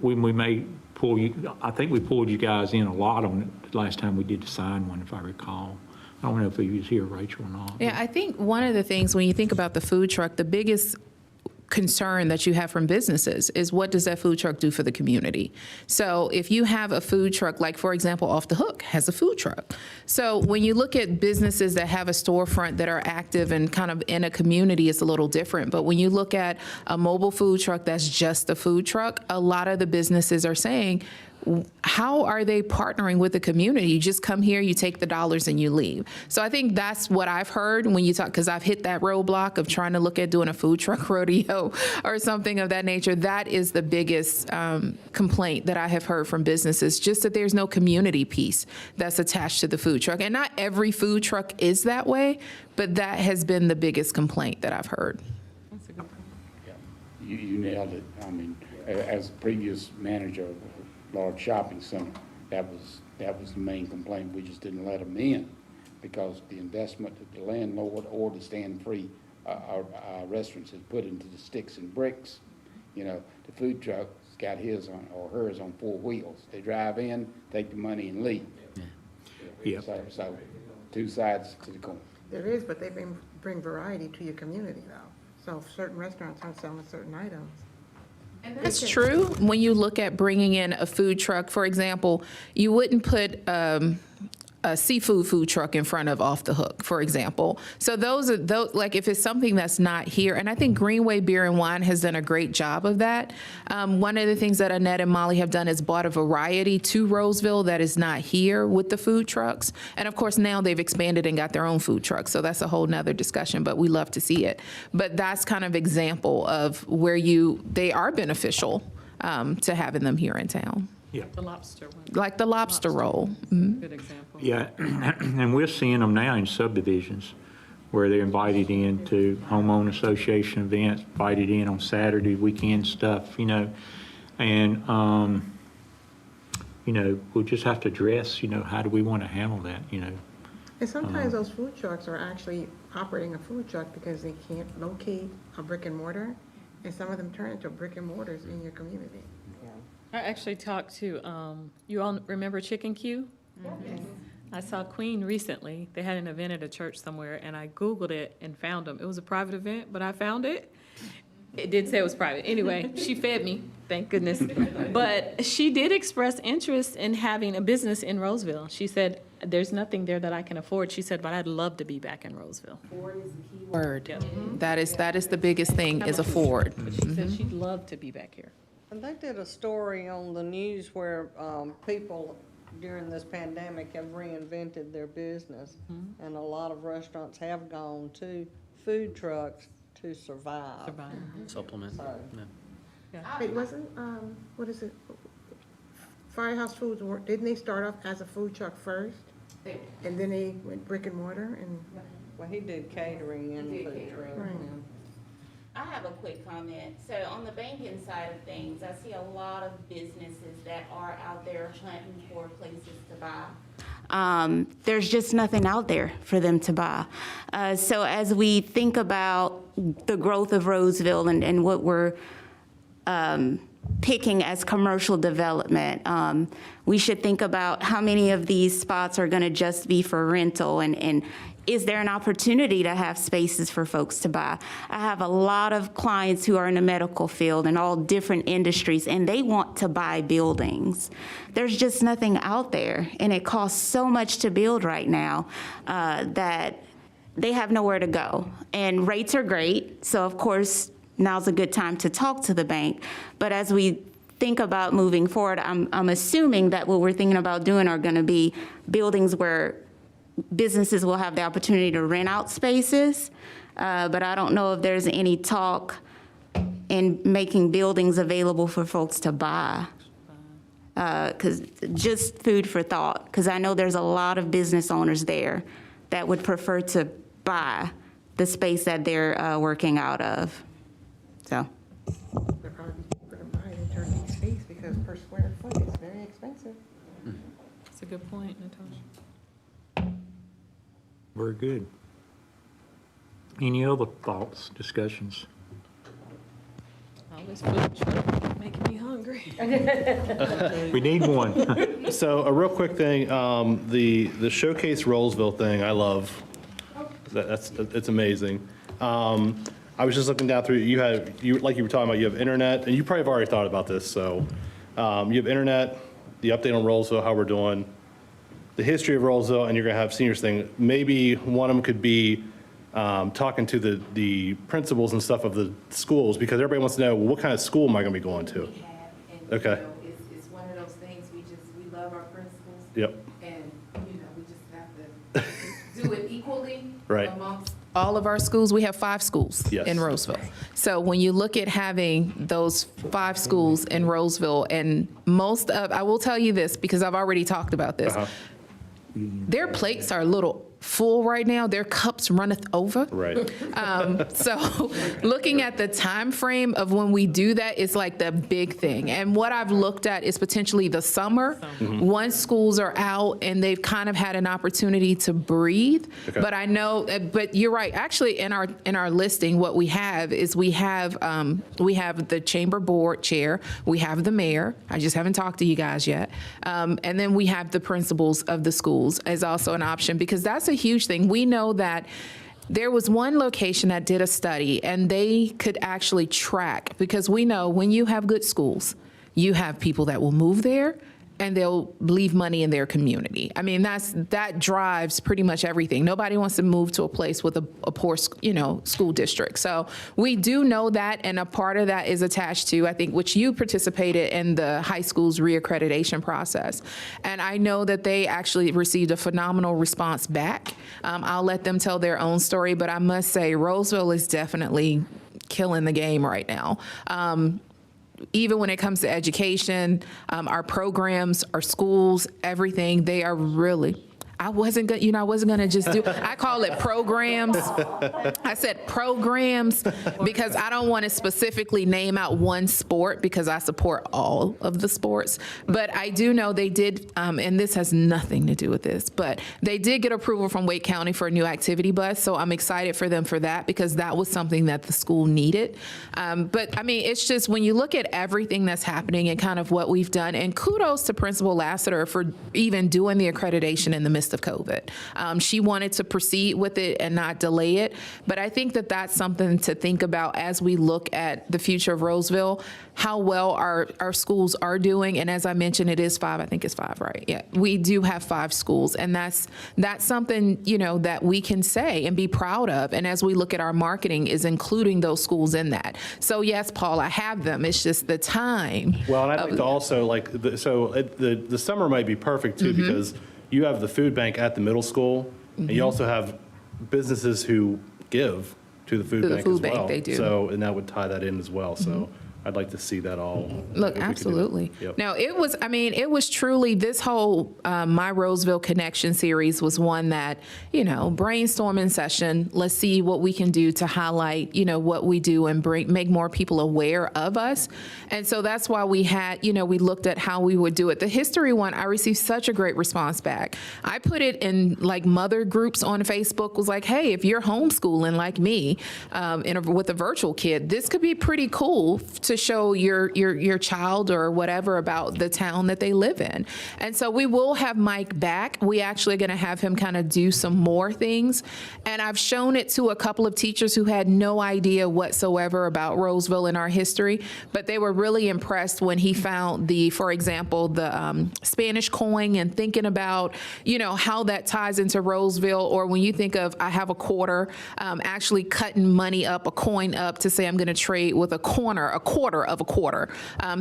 we may pull you, I think we pulled you guys in a lot on it the last time we did the sign one, if I recall. I don't know if you was here, Rachel, or not. Yeah, I think one of the things when you think about the food truck, the biggest concern that you have from businesses is what does that food truck do for the community? So if you have a food truck, like for example, Off the Hook has a food truck. So when you look at businesses that have a storefront that are active and kind of in a community, it's a little different. But when you look at a mobile food truck that's just a food truck, a lot of the businesses are saying, how are they partnering with the community? You just come here, you take the dollars and you leave. So I think that's what I've heard when you talk, because I've hit that roadblock of trying to look at doing a food truck rodeo or something of that nature. That is the biggest complaint that I have heard from businesses, just that there's no community piece that's attached to the food truck. And not every food truck is that way, but that has been the biggest complaint that I've heard. You nailed it. I mean, as previous manager of a large shopping center, that was the main complaint. We just didn't let them in because the investment that the landlord or the stand-free our restaurants has put into the sticks and bricks. You know, the food truck's got his on or hers on 4 wheels. They drive in, take the money, and leave. Yeah. So two sides to the coin. There is, but they bring variety to your community, though. So certain restaurants aren't selling certain items. And that's true when you look at bringing in a food truck. For example, you wouldn't put a seafood food truck in front of Off the Hook, for example. So those, like if it's something that's not here, and I think Greenway Beer and Wine has done a great job of that. One of the things that Annette and Molly have done is brought a variety to Rolesville that is not here with the food trucks. And of course, now they've expanded and got their own food trucks. So that's a whole nother discussion, but we love to see it. But that's kind of example of where they are beneficial to having them here in town. Yeah. The lobster one. Like the lobster roll. Mhm. Good example. Yeah, and we're seeing them now in subdivisions where they're invited into homeowner association events, invited in on Saturday, weekend stuff, you know. And, you know, we'll just have to address, you know, how do we want to handle that, you know. And sometimes those food trucks are actually operating a food truck because they can't locate a brick and mortar, and some of them turn into brick and mortars in your community. I actually talked to, you all remember Chicken Q? Mm-hmm. I saw Queen recently. They had an event at a church somewhere, and I Googled it and found them. It was a private event, but I found it. It did say it was private. Anyway, she fed me, thank goodness. But she did express interest in having a business in Rolesville. She said, there's nothing there that I can afford. She said, but I'd love to be back in Rolesville. Afford is the key word. Yeah. That is the biggest thing, is afford. But she said she'd love to be back here. And they did a story on the news where people during this pandemic have reinvented their business. And a lot of restaurants have gone to food trucks to survive. Supplement. So, Wait, wasn't, what is it? Firehouse Foods, didn't they start off as a food truck first? And then they went brick and mortar and? Well, he did catering and food truck. Right. I have a quick comment. So on the banking side of things, I see a lot of businesses that are out there hunting for places to buy. There's just nothing out there for them to buy. So as we think about the growth of Rolesville and what we're picking as commercial development, we should think about how many of these spots are going to just be for rental, and is there an opportunity to have spaces for folks to buy? I have a lot of clients who are in the medical field and all different industries, and they want to buy buildings. There's just nothing out there, and it costs so much to build right now that they have nowhere to go. And rates are great, so of course, now's a good time to talk to the bank. But as we think about moving forward, I'm assuming that what we're thinking about doing are gonna be buildings where businesses will have the opportunity to rent out spaces, but I don't know if there's any talk in making buildings available for folks to buy. Because just food for thought, because I know there's a lot of business owners there that would prefer to buy the space that they're working out of. So. They're probably cheaper to buy than turnkey space because per square foot is very expensive. That's a good point, Natasha. Very good. Any other thoughts, discussions? All this food truck making me hungry. We need one. So a real quick thing, the Showcase Rolesville thing, I love. It's amazing. I was just looking down through, like you were talking about, you have internet, and you probably have already thought about this, so you have internet, the update on Rolesville, how we're doing, the history of Rolesville, and you're gonna have seniors thing. Maybe one of them could be talking to the principals and stuff of the schools, because everybody wants to know, well, what kind of school am I gonna be going to? Okay. It's one of those things, we love our principals. Yep. And, we just have to do it equally Right. amongst. All of our schools, we have 5 schools Yes. in Rolesville. So when you look at having those 5 schools in Rolesville, and I will tell you this because I've already talked about this, their plates are a little full right now. Their cups runneth over. Right. So looking at the time frame of when we do that is like the big thing. And what I've looked at is potentially the summer, once schools are out and they've kind of had an opportunity to breathe. Okay. But I know, but you're right. Actually, in our listing, what we have is we have the chamber board chair, we have the mayor. I just haven't talked to you guys yet, and then we have the principals of the schools as also an option, because that's a huge thing. We know that there was one location that did a study and they could actually track, because we know when you have good schools, you have people that will move there and they'll leave money in their community. I mean, that drives pretty much everything. Nobody wants to move to a place with a poor, school district. So we do know that, and a part of that is attached to, I think, which you participated in the high school's reaccreditation process. And I know that they actually received a phenomenal response back. I'll let them tell their own story, but I must say Rolesville is definitely killing the game right now. Even when it comes to education, our programs, our schools, everything, they are really, I wasn't gonna just do, I call it programs. I said programs because I don't want to specifically name out one sport, because I support all of the sports. But I do know they did, and this has nothing to do with this, but they did get approval from Wake County for a new activity bus. So I'm excited for them for that, because that was something that the school needed. But I mean, it's just when you look at everything that's happening and kind of what we've done, and kudos to Principal Lassiter for even doing the accreditation in the midst of COVID. She wanted to proceed with it and not delay it. But I think that that's something to think about as we look at the future of Rolesville, how well our schools are doing. And as I mentioned, it is 5, I think it's 5, right? Yeah, we do have 5 schools. And that's something, that we can say and be proud of. And as we look at our marketing, is including those schools in that. So yes, Paul, I have them. It's just the time. Well, and I'd like to also, the summer might be perfect too, because you have the food bank at the middle school, and you also have businesses who give to the food bank as well. They do. So, and that would tie that in as well. So I'd like to see that all. Look, if we could do that. absolutely. Yep. No, it was truly, this whole My Rolesville Connection series was one that, brainstorming session, let's see what we can do to highlight, what we do and make more people aware of us. And so that's why we had, we looked at how we would do it. The history one, I received such a great response back. I put it in like mother groups on Facebook, was like, hey, if you're homeschooling like me with a virtual kid, this could be pretty cool to show your child or whatever about the town that they live in. And so we will have Mike back. We actually are going to have him kind of do some more things. And I've shown it to a couple of teachers who had no idea whatsoever about Rolesville and our history, but they were really impressed when he found for example, the Spanish coin and thinking about, how that ties into Rolesville, or when you think of, I have a quarter, actually cutting money up, a coin up to say I'm going to trade with a quarter of a quarter,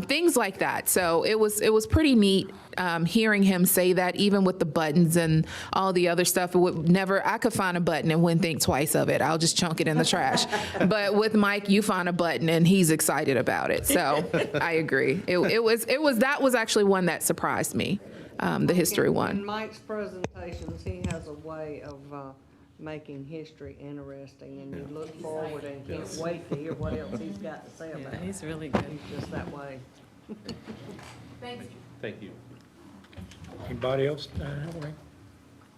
things like that. So it was pretty neat hearing him say that, even with the buttons and all the other stuff. I could find a button and wouldn't think twice of it. I'll just chunk it in the trash. But with Mike, you find a button and he's excited about it. So I agree. That was actually one that surprised me, the history one. In Mike's presentations, he has a way of making history interesting, and you look forward and can't wait to hear what else he's got to say about it. He's really good. He's just that way. Thanks. Thank you. Anybody else?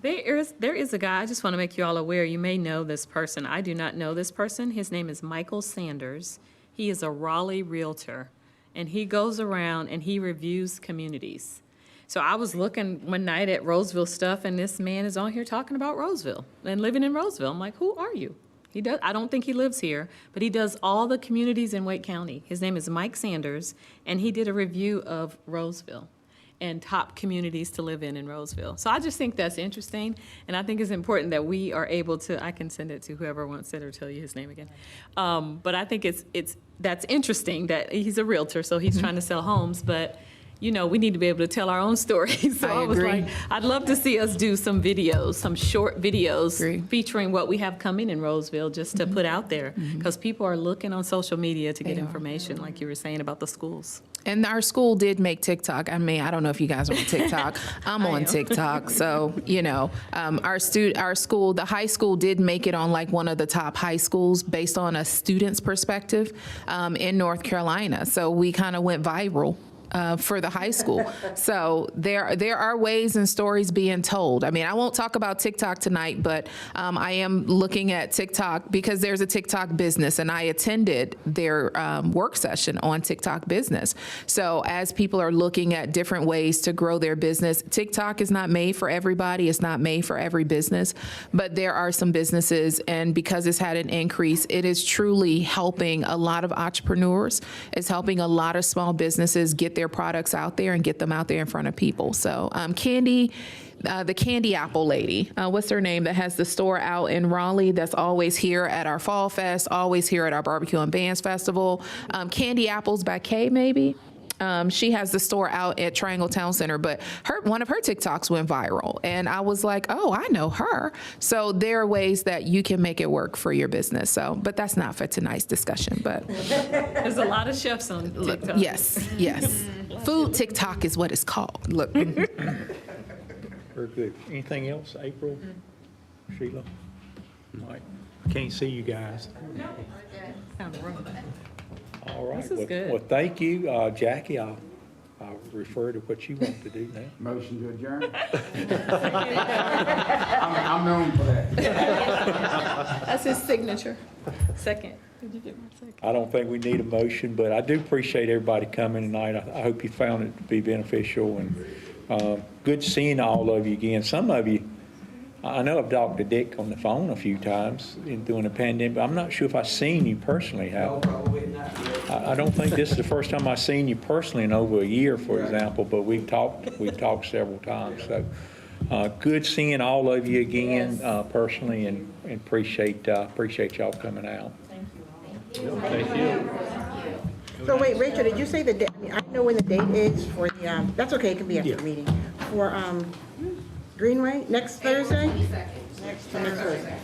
There is a guy, I just want to make you all aware, you may know this person. I do not know this person. His name is Michael Sanders. He is a Raleigh realtor, and he goes around and he reviews communities. So I was looking one night at Roseville stuff, and this man is on here talking about Roseville and living in Roseville. I'm like, who are you? I don't think he lives here, but he does all the communities in Wake County. His name is Mike Sanders, and he did a review of Roseville and top communities to live in Roseville. So I just think that's interesting, and I think it's important that we are able to, I can send it to whoever wants it or tell you his name again. But I think that's interesting that he's a realtor, so he's trying to sell homes, but we need to be able to tell our own stories. So I was agree. like, I'd love to see us do some videos, some short videos featuring what we have coming in Roseville, just to put out there, because people are looking on social media to get information, like you were saying about the schools. And our school did make TikTok. I mean, I don't know if you guys are on TikTok. I'm on TikTok. So, our school, the high school did make it on like one of the top high schools based on a student's perspective in North Carolina. So we kind of went viral. For the high school. So there are ways and stories being told. I mean, I won't talk about TikTok tonight, but I am looking at TikTok because there's a TikTok business, and I attended their work session on TikTok business. So as people are looking at different ways to grow their business, TikTok is not made for everybody. It's not made for every business, but there are some businesses, and because it's had an increase, it is truly helping a lot of entrepreneurs. It's helping a lot of small businesses get their products out there and get them out there in front of people. So Candy, the Candy Apple lady, what's her name, that has the store out in Raleigh, that's always here at our Fall Fest, always here at our Barbecue and Bands Festival. Candy Apples by Kay, maybe? She has the store out at Triangle Town Center, but one of her TikToks went viral, and I was like, oh, I know her. So there are ways that you can make it work for your business. So, but that's not for tonight's discussion. But There's a lot of chefs on TikTok. yes. Food TikTok is what it's called. Look. Very good. Anything else, April? Sheila? Mike? I can't see you guys. All right. This is good. Well, thank you, Jackie. I'll refer to what you want to do now. Motion to adjourn? I'm known for that. That's his signature. Second. Did you get my second? I don't think we need a motion, but I do appreciate everybody coming tonight. I hope you found it to be beneficial, and good seeing all of you again. Some of you, I know I've talked to Dick on the phone a few times during the pandemic, but I'm not sure if I've seen you personally. I don't think this is the first time I've seen you personally in over a year, for example, but we've talked several times. So good seeing all of you again personally, and appreciate y'all coming out. Thank you. So wait, Rachel, did you say the date? I mean, I know when the date is for the, that's okay, it can be after the meeting. For Greenway, next Thursday? Next Thursday.